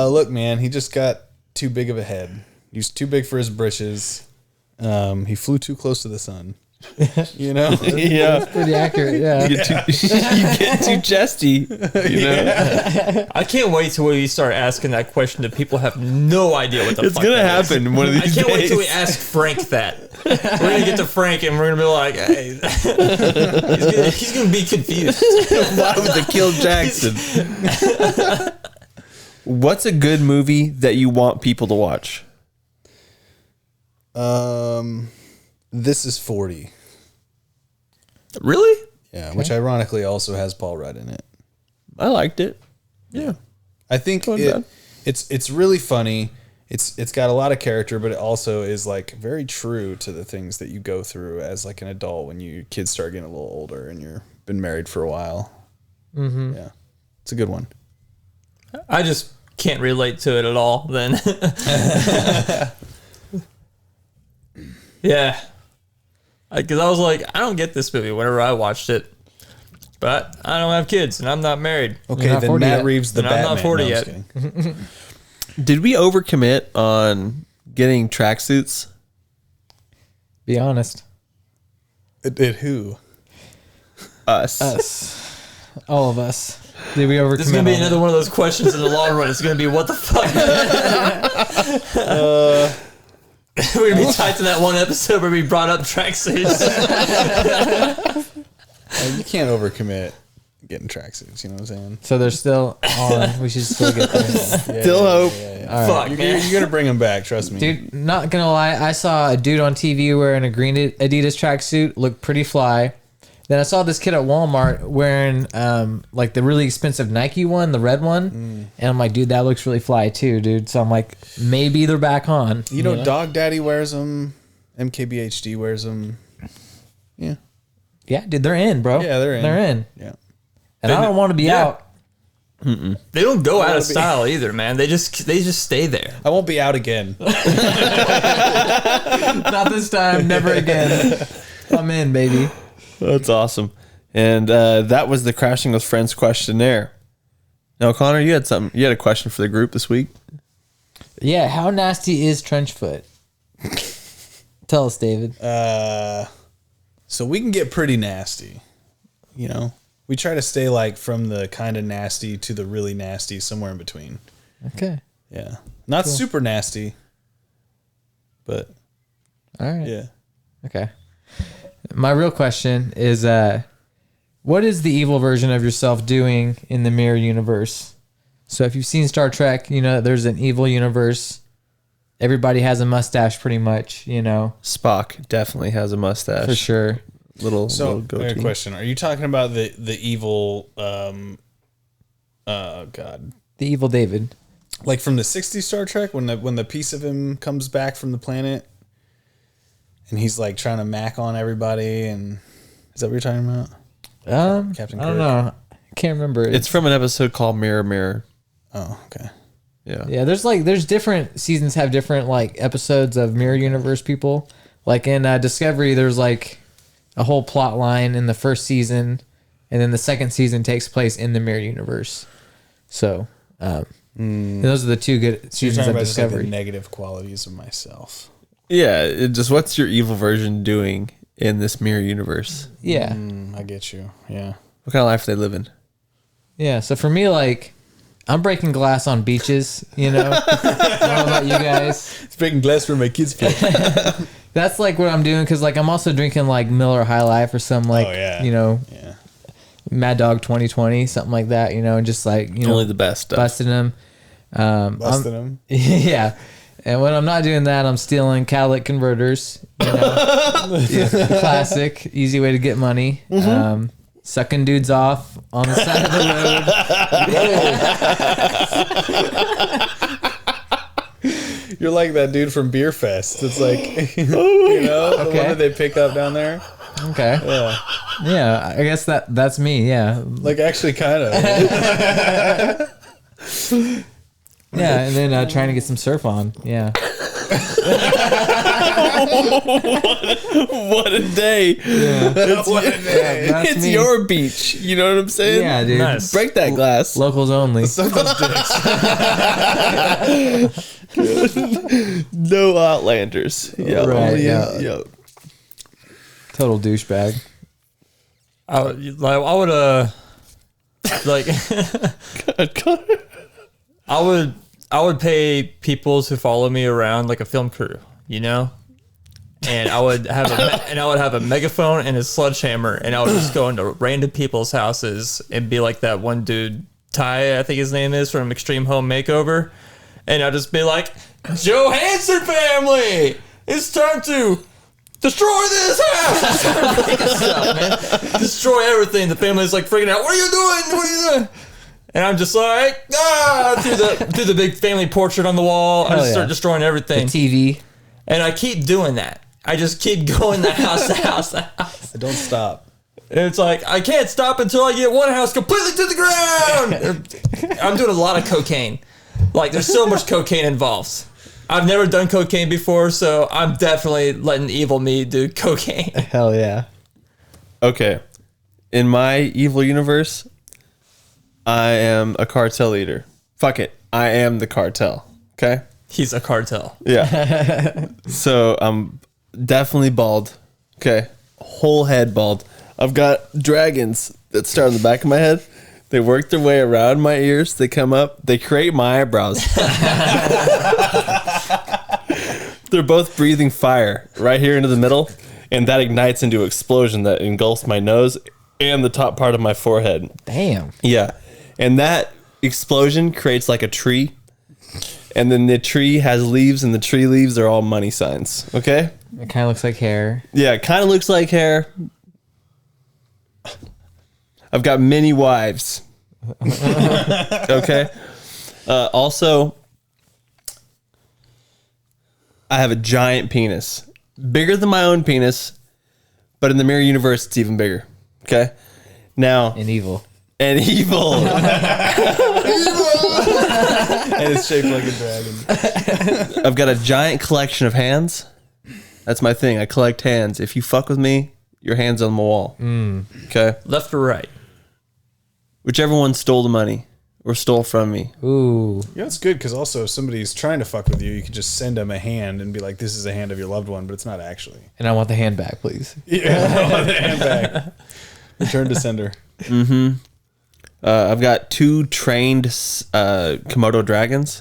Look, man, he just got too big of a head. He was too big for his britches. He flew too close to the sun. You know? Yeah. Pretty accurate, yeah. You get too chesty. You know? I can't wait till we start asking that question to people who have no idea what the It's fuck gonna that is. happen one of I these can't wait till we days. ask Frank that. We're gonna get to Frank and we're gonna be like, hey, he's gonna be confused. Why would they kill Jackson? What's a good movie that you want people to watch? This is 40. Really? Yeah, which ironically also has Paul Rudd in it. I liked it. Yeah. I think Wasn't bad. it's really funny. It's got a lot of character, but it also is like very true to the things that you go through as like an adult when your kids start getting a little older and you're been married for a while. Mm-hmm. Yeah, it's a good one. I just can't relate to it at all then. Yeah. Because I was like, I don't get this movie whenever I watched it. But I don't have kids and I'm not married. Okay, not then 40 Matt yet. Reeves the Then I'm Batman. not 40 No, I'm yet. just kidding. Did we overcommit on getting tracksuits? Be honest. It who? Us. Us. All of us. Did we overcommit? This is going to be on another one of those questions in the long run. It's going to be, what the fuck? We're going to be tied to that one episode where we brought up tracksuits. You can't overcommit getting tracksuits. You know what I'm saying? it? So they're still on. We should still get there. Still hope. Fuck, You're man. gonna bring them back. Trust me, Dude, not gonna lie, I saw a dude on TV wearing a green Adidas tracksuit, looked pretty fly. Then I saw this kid at Walmart wearing like the really expensive Nike one, the red one, and I'm like, dude, that looks really fly too, dude. So I'm like, maybe they're back on. You know, Dog Daddy wears them. MKBHD wears them. Yeah, Yeah, dude, they're in, bro. Yeah, they're in. They're in, yeah. and I don't want to be Yeah. out. They don't go out of style either, man. They just stay there. I won't be out again. Not this time, never again. I'm in, baby. That's awesome. And that was the Crashing with Friends questionnaire. Now, Connor, you had something. You had a question for the group this week. Yeah, how nasty is trench foot? Tell us, David. So we can get pretty nasty. You know, we try to stay like from the kind of nasty to the really nasty, somewhere in between. Okay. Yeah. Not super nasty. But All right. yeah. Okay. My real question is, what is the evil version of yourself doing in the mirror universe? So if you've seen Star Trek, you know there's an evil universe. Everybody has a mustache, pretty much. You know, Spock definitely has a mustache. for sure. Little So, I goatee. got a question. Are you talking about the evil God. The evil David. Like from the 60s Star Trek when the piece of him comes back from the planet and he's like trying to mac on everybody, and is that what you're talking about? Captain I don't Kirk? know. I can't remember. It's from an episode called Mirror Mirror. Oh, okay. Yeah. Yeah, there's different seasons have different like episodes of mirror universe people. Like in Discovery, there's like a whole plot line in the first season, and then the second season takes place in the mirror universe. So those are the two good So you're seasons talking of about just like the Discovery. negative qualities of myself. Yeah. Just what's your evil version doing in this mirror universe? Yeah, I get you. Yeah. What kind of life are they living? yeah. So for me, like, I'm breaking glass on beaches. You know, I don't know about you guys. It's breaking glass for my kids' play. That's like what I'm doing because like I'm also drinking like Miller High Life or some like you know Yeah. Mad Dog 2020 something like that. You know, and just like you know Only the best stuff. busting them. Busting them. Yeah. And when I'm not doing that, I'm stealing catalytic converters. You know? Classic, easy way to get money. Sucking dudes off on the side of the road. You're like that dude from Beer Fest. It's like, you know, the one that they pick up down there. Okay. Yeah. Yeah, I guess that's me. Yeah. Like actually kind of. Yeah, and then trying to get some surf on. Yeah. What a day. It's me. your beach. You know what I'm saying? Yeah, dude. Nice. Break that glass. Locals only. No outlanders. Yeah. Right, only, yeah. Total douchebag. I would like I would pay people to follow me around like a film crew, you know, and I would have a megaphone and a sledgehammer, and I would just go into random people's houses and be like that one dude Ty, I think his name is, from Extreme Home Makeover, and I'd just be like, Johansson family, it's time to destroy this house. Stuff, man. Destroy everything. The family's like freaking out. What are you doing? What are you doing? And I'm just like, through the big family portrait on the wall. I just start destroying everything. TV. And I keep doing that. I just keep going the house to house to house. Don't stop. And it's like, I can't stop until I get one house completely to the ground. I'm doing a lot of cocaine. Like, there's so much cocaine involved. I've never done cocaine before, so I'm definitely letting evil me do cocaine. Hell yeah. Okay. In my evil universe, I am a cartel leader. Fuck it. I am the cartel. Okay? He's a cartel. Yeah. So I'm definitely bald. Okay. Whole head bald. I've got dragons that start on the back of my head. They work their way around my ears. They come up. They create my eyebrows. They're both breathing fire right here into the middle, and that ignites into an explosion that engulfs my nose and the top part of my forehead. Damn. Yeah. And that explosion creates like a tree, and then the tree has leaves, and the tree leaves are all money signs. Okay? It kind of looks like hair. Yeah, it kind of looks like hair. I've got many wives. Okay? Also, I have a giant penis. Bigger than my own penis, but in the mirror universe, it's even bigger. Okay? Now... And evil. And evil. And it's shaped like a dragon. I've got a giant collection of hands. That's my thing. I collect hands. If you fuck with me, your hand's on the wall. Okay? Left or right? Whichever one stole the money or stole from me. Ooh. You know, it's good because also if somebody's trying to fuck with you, you can just send them a hand and be like, this is a hand of your loved one, but it's not actually. And I want the hand back, please. Yeah, I want the hand back. Return to sender. I've got 2 trained Komodo dragons.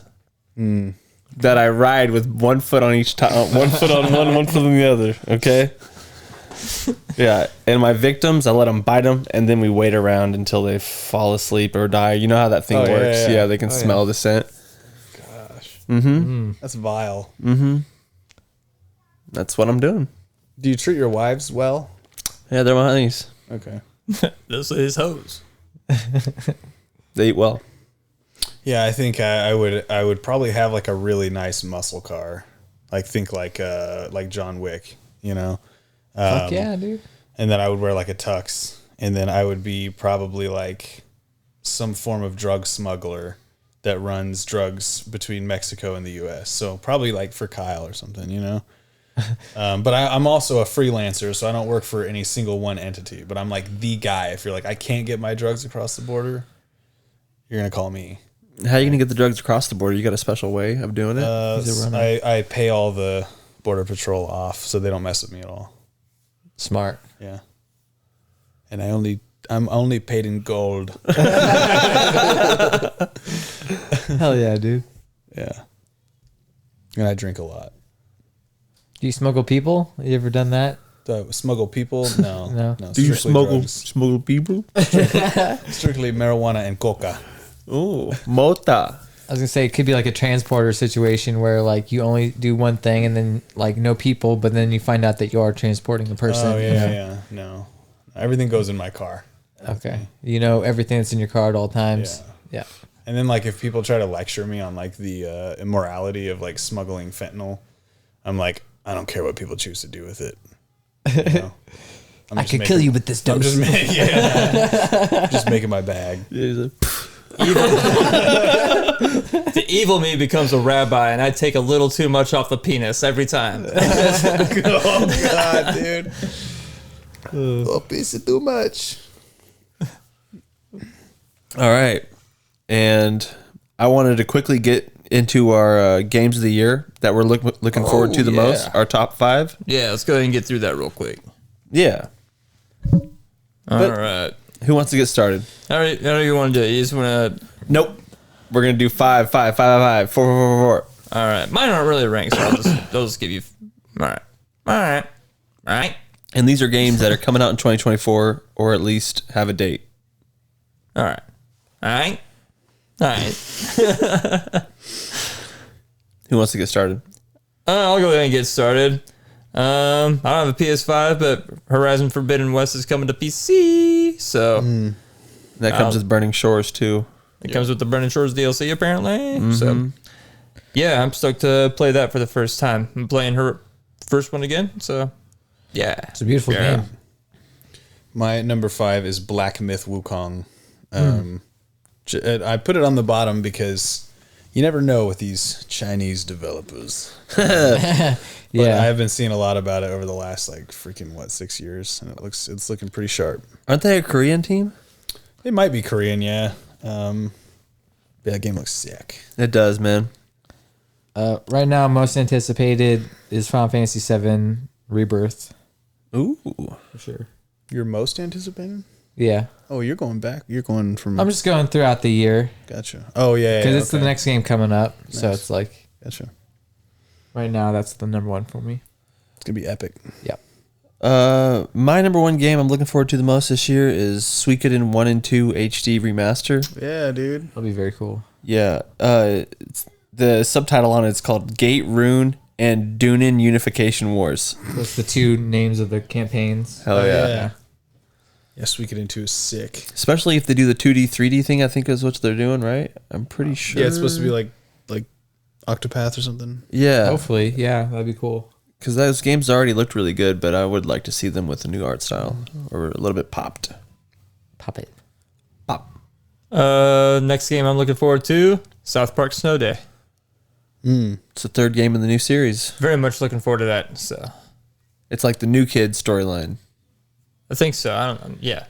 that I ride with one foot on each top, one foot on one foot on the other. Okay. Yeah, and my victims, I let them bite them, and then we wait around until they fall asleep or die. You know how that thing Oh, yeah, works? yeah. They can smell the scent. Gosh. Mm-hmm. That's vile. Mm-hmm. That's what I'm doing. Do you treat your wives well? Yeah, they're my honeys. Okay. This is hose. They eat well. Yeah, I think I would probably have like a really nice muscle car. Like think like John Wick, you know. Fuck yeah, dude. And then I would wear like a tux, and then I would be probably like some form of drug smuggler that runs drugs between Mexico and the U.S. So probably like for Kyle or something, you know. But I'm also a freelancer, so I don't work for any single one entity. But I'm like the guy. If you're like, I can't get my drugs across the border, you're gonna call me. How are you gonna get the drugs across the border? You got a special way of doing it? I pay all the border patrol off, so they don't mess with me at all. Smart. Yeah. And I'm only paid in gold. Hell yeah, dude. Yeah. And I drink a lot. Do you smuggle people? You ever done that? Smuggle people? No. No. Do you strictly smuggle people? drugs. Strictly marijuana and coca. Oh, mota. I was gonna say it could be like a transporter situation where like you only do one thing and then like no people, but then you find out that you are transporting a person. Oh, yeah. No. Everything goes in my car. Okay. You know everything that's in your car at all times. Yeah. And then like if people try to lecture me on like the immorality of like smuggling fentanyl, I'm like, I don't care what people choose to do with it. You know? I could kill you with this dose. Just making my bag. The evil me becomes a rabbi, and I take a little too much off the penis every time. Oh God, dude! A piece of too much. All right. And I wanted to quickly get into our games of the year that we're looking forward to the most, our top 5. Yeah, let's go ahead and get through that real quick. Yeah. All right. Who wants to get started? How do you want to do it? You just want to... Nope. We're going to do 5, 5, 5, 5, 4, 4, 4, 4. All right. Mine aren't really ranked, so I'll just give you... All right. And these are games that are coming out in 2024 or at least have a date. All right. Who wants to get started? I'll go ahead and get started. I don't have a PS5, but Horizon Forbidden West is coming to PC, so That comes with Burning Shores too. it comes with the Burning Shores DLC apparently. So yeah, I'm stoked to play that for the first time. I'm playing her first one again, so yeah, It's a beautiful game. My number 5 is Black Myth Wukong. I put it on the bottom because you never know with these Chinese developers. But Yeah. I've been seeing a lot about it over the last like freaking 6 years, and it's looking pretty sharp. Aren't they a Korean team? They might be Korean, yeah. That game looks sick. It does, man. Right now, most anticipated is Final Fantasy VII Rebirth. Ooh. For sure. You're most anticipated? Yeah. Oh, you're going back. You're going from. I'm just going throughout the year Gotcha. Oh yeah, because it's the next game coming up. So Nice. it's like Gotcha. right now that's the number one for me. It's gonna be epic. Yep. My number 1 game I'm looking forward to the most this year is Suikoden 1 and 2 HD Remaster. Yeah, dude. That'll be very cool. Yeah. The subtitle on it's called Gate Rune and Dunin Unification Wars. That's the 2 names of the campaigns. Hell yeah. Yeah. Yes, we get into sick. Especially if they do the 2D, 3D thing, I think is what they're doing, right? I'm pretty sure. Yeah, it's supposed to be like Octopath or something. Yeah. Hopefully, yeah, that'd be cool. Because those games already looked really good, but I would like to see them with a new art style or a little bit popped. Pop it. Pop. next game I'm looking forward to, South Park Snow Day. It's the 3rd game in the new series. Very much looking forward to that. So It's like the new kid storyline. I think so. I don't. Yeah.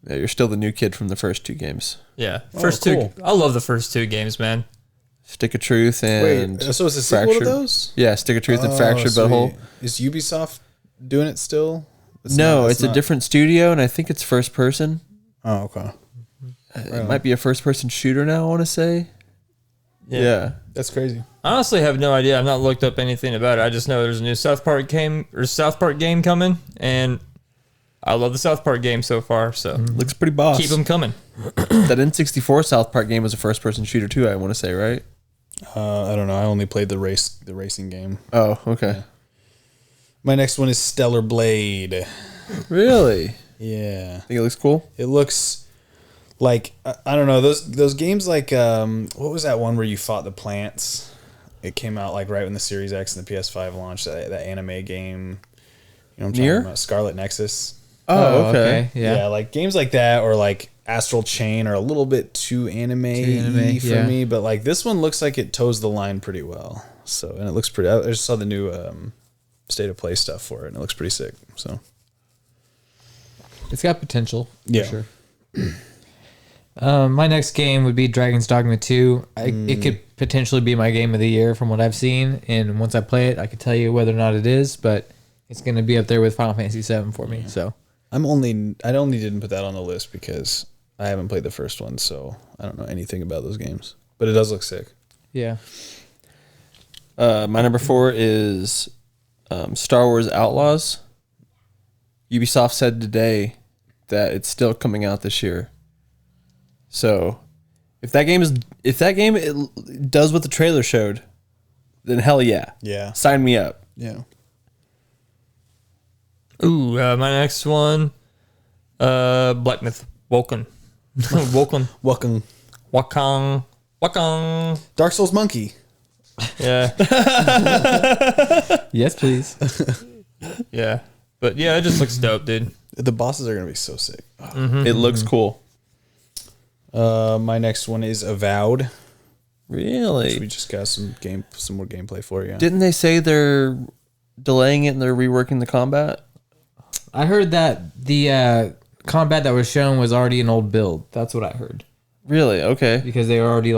Yeah, you're still the new kid from the first 2 games. Yeah. Oh, First cool. 2. I love the first 2 games, man. Stick of Truth and Wait, so it's a sequel to those? Yeah, Stick of Truth and Fractured sweet. Butthole. Is Ubisoft doing it still? No, it's a not- different studio, and I think it's first person. Oh, okay. It might be a first person shooter now, I want to say. Yeah. That's crazy. I honestly have no idea. I've not looked up anything about it. I just know there's a new South Park game coming, and I love the South Park game so far. So Looks pretty boss. keep them coming. That N64 South Park game was a first-person shooter too, I want to say, right? I don't know. I only played the racing game. Oh, okay. My next one is Stellar Blade. Really? Yeah. Think it looks cool? It looks like I don't know, those games like what was that one where you fought the plants? It came out like right when the Series X and the PS5 launched. That anime game. You know what I'm Nier? talking about? Scarlet Nexus. Oh, okay. Yeah. Like games like that or like Astral Chain are a little bit too anime for yeah. me, but like this one looks like it toes the line pretty well. So and it looks pretty. I just saw the new state of play stuff for it, and it looks pretty sick. So It's got potential. yeah, For sure. My next game would be Dragon's Dogma 2. It could potentially be my game of the year from what I've seen, and once I play it, I could tell you whether or not it is, but it's going to be up there with Final Fantasy 7 for me. So I only didn't put that on the list because I haven't played the first one, so I don't know anything about those games. But it does look sick. yeah, My number 4 is Star Wars Outlaws. Ubisoft said today that it's still coming out this year. So, if that game it does what the trailer showed, then hell yeah. Yeah. Sign me up. Yeah. Ooh, my next one, Black Myth Woken. Woken. Welcome. Wakang. Dark Souls Monkey. Yeah. yes, please. Yeah. But yeah, it just looks dope, dude. The bosses are gonna be so sick. It looks cool. My next one is Avowed. Really? We just got some more gameplay for you. Didn't they say they're delaying it and they're reworking the combat? I heard that the combat that was shown was already an old build. That's what I heard, Really? Okay. because they already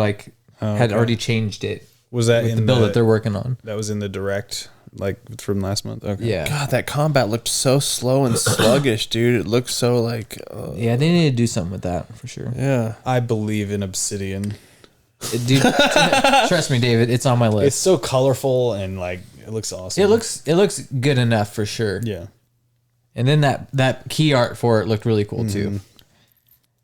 had already changed it Was that with in the build that they're working on. that was in the direct like from last month? Okay. Yeah, God, that combat looked so slow and sluggish, dude. It looked so like, yeah, they need to do something with that for sure. yeah. I believe in Obsidian. Dude, trust me, David, it's on my It's list. so colorful and like it looks awesome. It looks good enough for sure. yeah. And then that key art for it looked really cool too.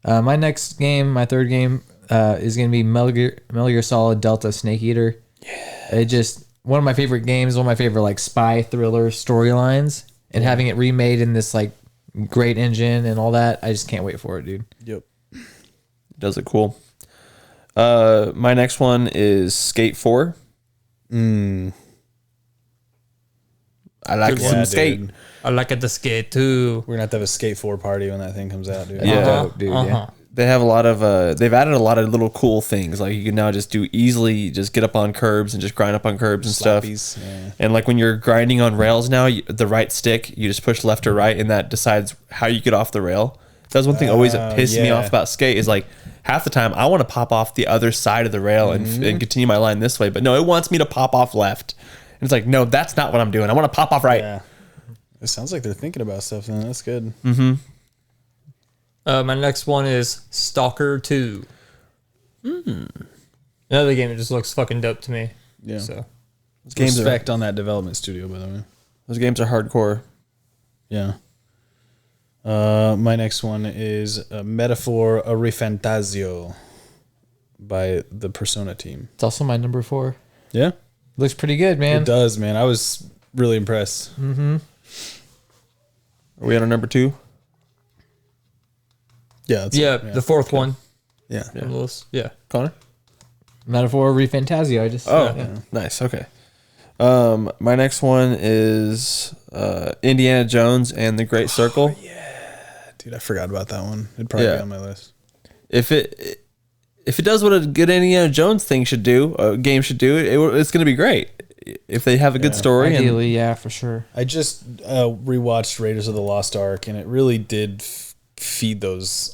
My next game, my third game, is going to be Metal Gear Solid Delta Snake Eater. Yeah. It just one of my favorite games, one of my favorite like spy thriller storylines, and having it remade in this like great engine and all that, I just can't wait for it, dude. Yep. Does it cool. My next one is Skate 4. I like some skate. Dude. I like it to skate too. We're gonna have to have a Skate 4 party when that thing comes out, dude. Yeah. Dope, dude. Yeah. They have a lot of they've added a lot of little cool things. Like you can now just do easily just get up on curbs and just grind up on curbs and Slappies, stuff. yeah. And like when you're grinding on rails now, the right stick, you just push left or right and that decides how you get off the rail. That's one thing always that pisses me yeah. off about skate is like half the time I want to pop off the other side of the rail and continue my line this way, but no, it wants me to pop off left. And it's like, no, that's not what I'm doing. I want to pop off right. Yeah. It sounds like they're thinking about stuff then. That's good. My next one is Stalker 2. Another game that just looks fucking dope to me. Yeah. So Games Respect on that development studio, by the way. Those games are hardcore. Yeah. My next one is Metaphor Rifantasio by the Persona team. It's also my number 4. Yeah. Looks pretty good, man. It does, man. I was really impressed. Are we on our number 2? Yeah. That's yeah, it. the fourth one. Yeah. On the list. Yeah. Connor? Metaphor Refantasio. I just Nice. Okay. My next one is Indiana Jones and the Great Circle. Dude, I forgot about that one. It'd probably Yeah. be on my list. If it does what a good Indiana Jones thing should do, a game should do, it's going to be great. If they have a good story. ideally, yeah, for sure. I just rewatched Raiders of the Lost Ark, and it really did feed those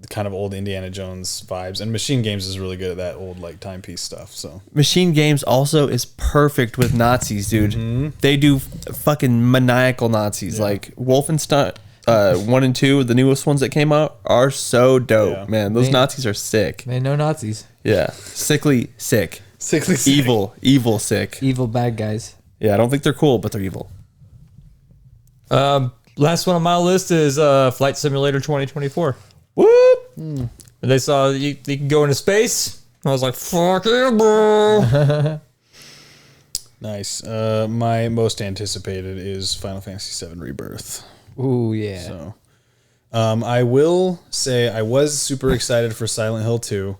kind of old Indiana Jones vibes. And Machine Games is really good at that old like timepiece stuff. So Machine Games also is perfect with Nazis, dude. They do fucking maniacal Nazis. Like Wolfenstein 1 and 2, the newest ones that came out, are so dope, Yeah. man. Those Nazis are sick. They know Nazis. Yeah, sickly, sick, Sickly sick. evil, sick. Evil bad guys. Yeah, I don't think they're cool, but they're evil. Last one on my list is Flight Simulator 2024. Whoop! They saw you can go into space. I was like, fuck yeah, bro. Nice. My most anticipated is Final Fantasy VII Rebirth. Ooh, yeah. So, I will say I was super excited for Silent Hill 2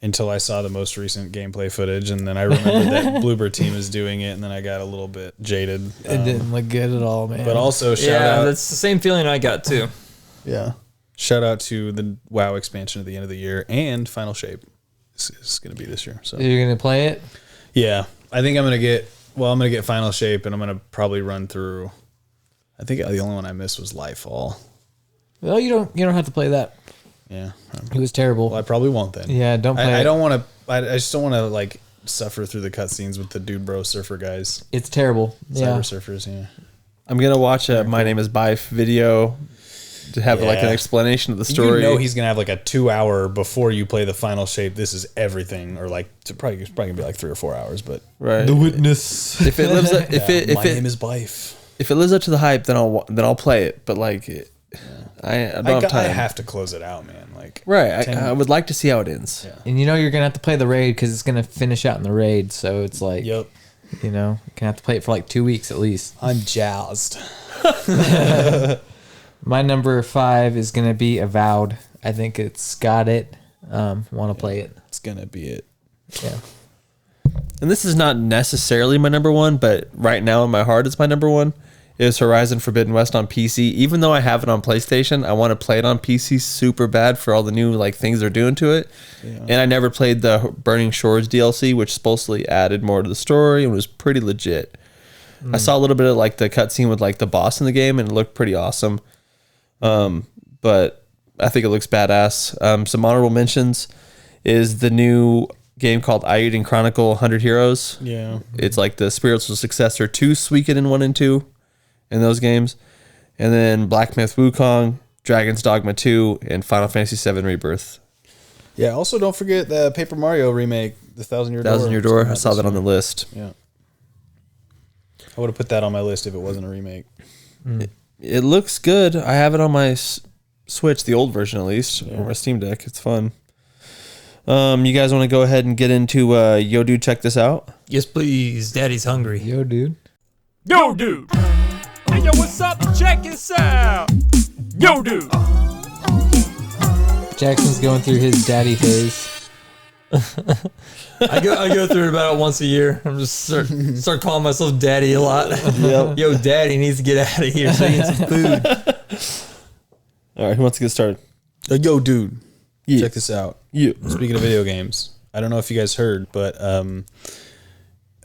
until I saw the most recent gameplay footage, and then I remembered that Bluebird Team is doing it, and then I got a little bit jaded. It didn't look good at all, man. But also, shout Yeah, out. that's the same feeling I got too. Yeah. Shout out to the WoW expansion at the end of the year, and Final Shape is going to be this year. So You're going to play it? yeah, I think I'm going to get Final Shape, and I'm going to probably run through. I think the only one I missed was Lightfall. Well, you don't have to play that. Yeah. It was terrible. Well, I probably won't then. Yeah, don't play I it. don't want to. I just don't want to like suffer through the cutscenes with the dude bro surfer guys, It's terrible. Yeah. cyber surfers. Yeah. I'm gonna watch a My Name Is Bife video to have like an Yeah. explanation of the story. You know he's gonna have like a 2 hour before you play the final shape. This is everything, or like it's probably gonna be like 3 or 4 hours. But right? Witness. If it lives up, my name is Bife. if it lives up to the hype, then I'll play it. But like, I don't have time. I have to close it out, man. Like Right. I would like to see how it ends. Yeah. And you're going to have to play the raid because it's going to finish out in the raid. So it's like, Yep. you're going to have to play it for like 2 weeks at least. I'm jazzed. My number 5 is going to be Avowed. I think it's got it. Want to play it. It's gonna be it. Yeah. And this is not necessarily my number one, but right now in my heart, it's my number one. Is Horizon Forbidden West on PC. Even though I have it on PlayStation, I want to play it on PC super bad for all the new like things they're doing to it. Yeah. And I never played the Burning Shores DLC, which supposedly added more to the story and was pretty legit. I saw a little bit of like the cutscene with like the boss in the game, and it looked pretty awesome. But I think it looks badass. Some honorable mentions is the new game called Eiyuden Chronicle 100 Heroes. Yeah. It's like the spiritual successor to Suikoden 1 and 2 in those games. And then Black Myth Wukong, Dragon's Dogma 2, and Final Fantasy VII Rebirth. Yeah. Also, don't forget the Paper Mario remake, the Thousand Year Door. Thousand Year Door. I saw that on the list. Yeah. I would have put that on my list if it wasn't a remake. It looks good. I have it on my Switch, the old version at least, or my Steam Deck. It's fun. You guys want to go ahead and get into Yo Dude, check this out? Yes, please. Daddy's hungry. Yo, dude. Yo, dude. Hey, yo, what's up? Check this out. Yo, dude. Jackson's going through his daddy phase. I go through it about once a year. I'm just start calling myself daddy a lot. Yep. Yo, daddy needs to get out of here so he can get some food. All right, who wants to get started? Yo, dude. Yeah. Check this out. You. Speaking of video games, I don't know if you guys heard, but the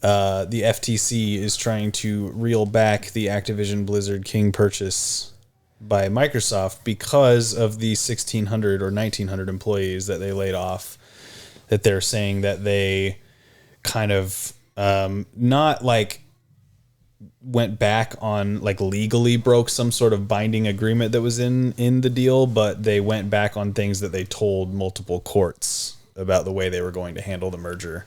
FTC is trying to reel back the Activision Blizzard King purchase by Microsoft because of the 1,600 or 1,900 employees that they laid off. That they're saying that they kind of not like went back on like legally broke some sort of binding agreement that was in the deal, but they went back on things that they told multiple courts about the way they were going to handle the merger.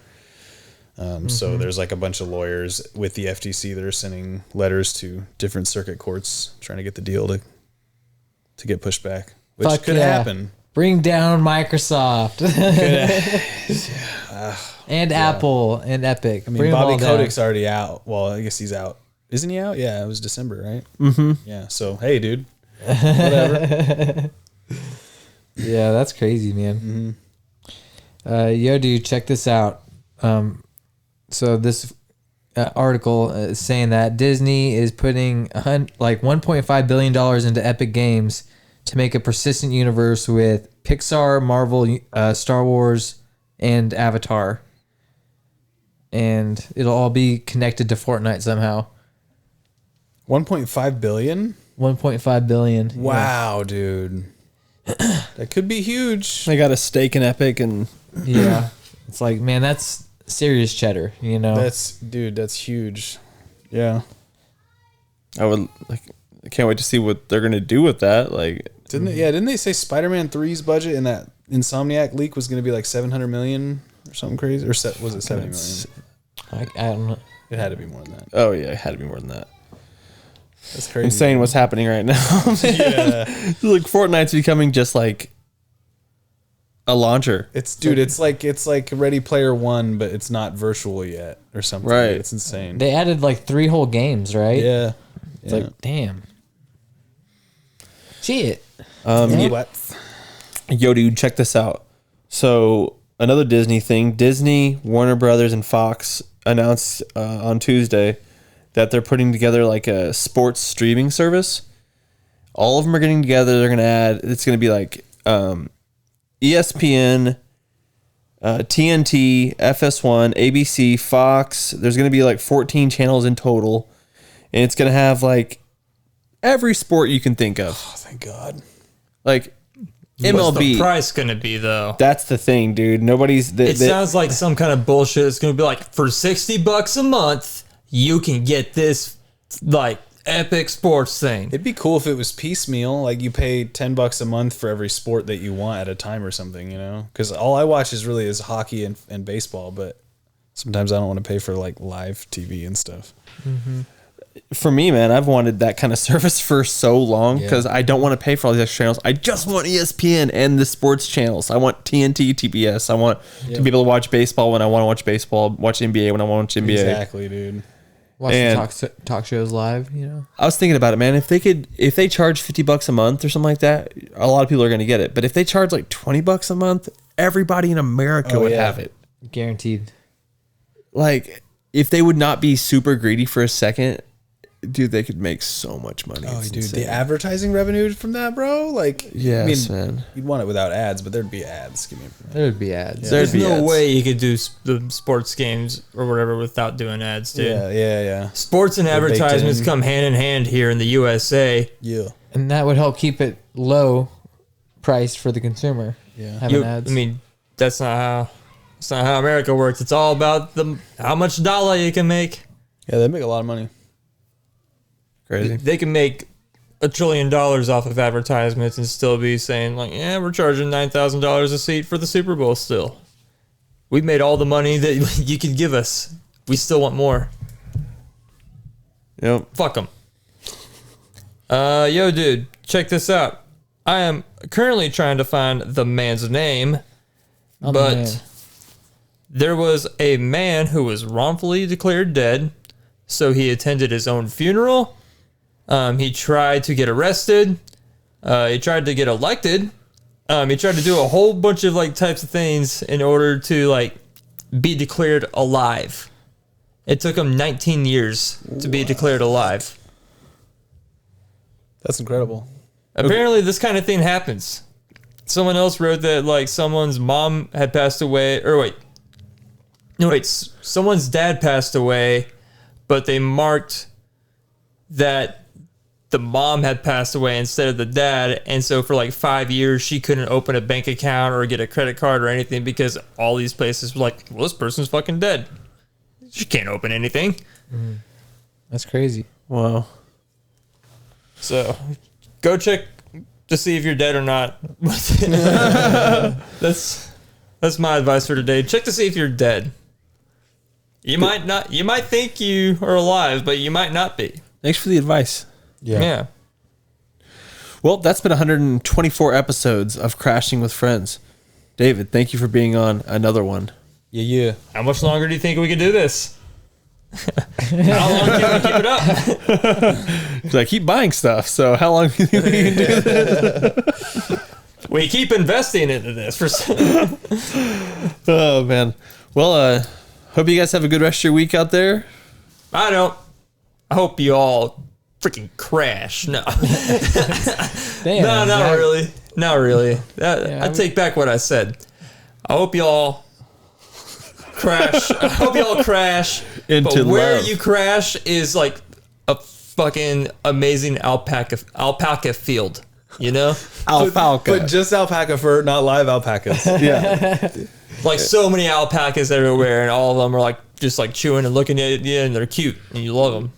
So there's like a bunch of lawyers with the FTC that are sending letters to different circuit courts trying to get the deal to get pushed back, which Fuck could yeah. happen. Bring down Microsoft. And Apple and Epic. I mean, Bobby Kodak's already out. Well, I guess he's out. Isn't he out? Yeah, it was December, right? Mm-hmm. Yeah. So, hey, dude. Whatever. Yeah, that's crazy, man. Yo, dude, check this out. So this article is saying that Disney is putting like $1.5 billion into Epic Games to make a persistent universe with Pixar, Marvel, Star Wars, and Avatar. And it'll all be connected to Fortnite somehow. 1.5 billion? 1.5 billion. Wow, dude. That could be huge. I got a stake in Epic, and Yeah. It's like, man, that's serious cheddar, you know? That's huge. Yeah. I can't wait to see what they're gonna do with that. Like, Didn't they say Spider-Man 3's budget in that Insomniac leak was going to be like 700 million or something crazy, or was it 70 million? I don't know. It had to be more than that. Oh yeah, it had to be more than that. That's crazy. Insane what's happening right now. Yeah. Like Fortnite's becoming just like a launcher. It's like Ready Player One, but it's not virtual yet or something. Right. It's insane. They added like 3 whole games, right? Yeah. It's like, damn. Shit. What? Yo, dude, check this out. So another Disney thing. Disney, Warner Brothers, and Fox announced on Tuesday that they're putting together like a sports streaming service. All of them are getting together. They're going to add, it's going to be like ESPN, TNT, FS1, ABC, Fox. There's going to be like 14 channels in total. And it's going to have like every sport you can think of. Oh, thank God. Like What's MLB. the price gonna be though? That's the thing, dude. Nobody's. It sounds like some kind of bullshit. It's gonna be like for $60 a month, you can get this like epic sports thing. It'd be cool if it was piecemeal. Like you pay $10 a month for every sport that you want at a time or something, you know? Because all I watch is hockey and baseball, but sometimes I don't want to pay for like live TV and stuff. For me, man, I've wanted that kind of service for so long because I don't want to pay for all these extra channels. I just want ESPN and the sports channels. I want TNT, TBS. I want to be able to watch baseball when I want to watch baseball, watch NBA when I want to watch NBA. Exactly, dude. Watch And- the talk shows live, you know? I was thinking about it, man. If they charge $50 a month or something like that, a lot of people are going to get it. But if they charge like $20 a month, everybody in America would have it. Guaranteed. Like, if they would not be super greedy for a second, dude, they could make so much money. Oh, It's dude, insane. the advertising revenue from that, bro? Like, Yes, I mean, man. you'd want it without ads, but there'd be ads. Give me a There would be ads. There's There'd be no ads. way you could do the sports games or whatever without doing ads, dude. Yeah. Sports and They're baked advertisements in. come hand in hand here in the USA. Yeah. And that would help keep it low priced for the consumer. Yeah. Having ads. I mean, that's not how America works. It's all about how much dollar you can make. Yeah, they make a lot of money. Crazy. They can make $1 trillion off of advertisements and still be saying like, yeah, we're charging $9,000 a seat for the Super Bowl still. We've made all the money that you could give us. We still want more. Yep. Fuck them. Yo, dude, check this out. I am currently trying to find the man's name, Oh, but man. there was a man who was wrongfully declared dead, so he attended his own funeral. He tried to get arrested. He tried to get elected. He tried to do a whole bunch of like types of things in order to like be declared alive. It took him 19 years to be declared alive. That's incredible. Apparently, this kind of thing happens. Someone else wrote that like someone's mom had passed away, or someone's dad passed away, but they marked that the mom had passed away instead of the dad, and so for like 5 years she couldn't open a bank account or get a credit card or anything because all these places were like, well, this person's fucking dead. She can't open anything. That's crazy. Wow. So go check to see if you're dead or not. That's my advice for today. Check to see if you're dead. You might not. You might think you are alive, but you might not be. Thanks for the advice. Yeah. Well, that's been 124 episodes of Crashing with Friends. David, thank you for being on another one. Yeah. How much longer do you think we can do this? How long can we keep it up? Because I keep buying stuff, so how long do you think we can do this? We keep investing into this for. Oh, man. Well, hope you guys have a good rest of your week out there. I don't. I hope you all freaking crash. No. Damn. No, not Zach. really. Not really. Yeah, I take back what I said. I hope y'all crash. I hope y'all crash. Into but where love. you crash is like a fucking amazing alpaca field. You know? Alpaca. But just alpaca fur, not live alpacas. Yeah. Like so many alpacas everywhere, and all of them are like just like chewing and looking at you, and they're cute, and you love them.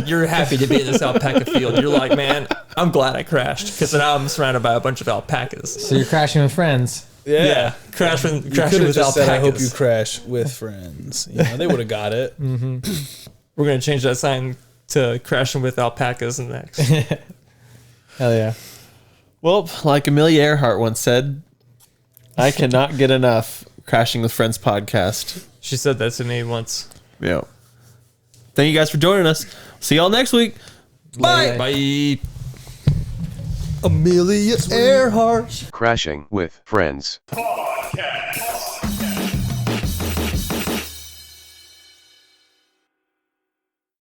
You're happy to be in this alpaca field. You're like, man, I'm glad I crashed because now I'm surrounded by a bunch of alpacas. So you're crashing with friends. Yeah. Crashing You could have with just said, "I hope you alpacas. crash with friends." You know, they would have got it. We're gonna change that sign to crashing with alpacas next. Hell yeah. Well, like Amelia Earhart once said, I cannot get enough Crashing with Friends podcast. She said that to me once. Yeah. Thank you guys for joining us. See y'all next week. Bye. Bye. Amelia Earhart. Crashing with Friends. Podcast.